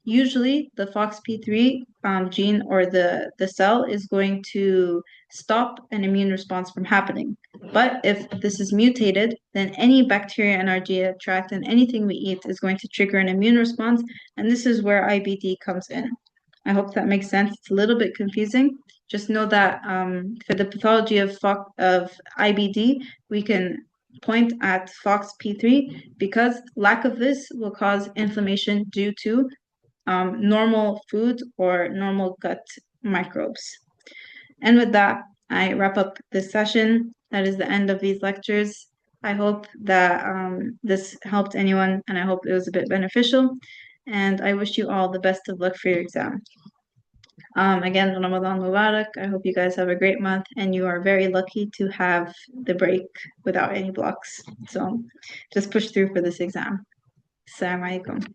usually the FOXP3 gene or the cell is going to stop an immune response from happening. But if this is mutated, then any bacteria in our GI tract and anything we eat is going to trigger an immune response, and this is where IBD comes in. I hope that makes sense. It's a little bit confusing. Just know that for the pathology of IBD, we can point at FOXP3 because lack of this will cause inflammation due to normal food or normal gut microbes. And with that, I wrap up this session. That is the end of these lectures. I hope that this helped anyone, and I hope it was a bit beneficial. And I wish you all the best of luck for your exam. Again, Ramadan Mubarak. I hope you guys have a great month, and you are very lucky to have the break without any blocks. So just push through for this exam. Assalamu alaikum.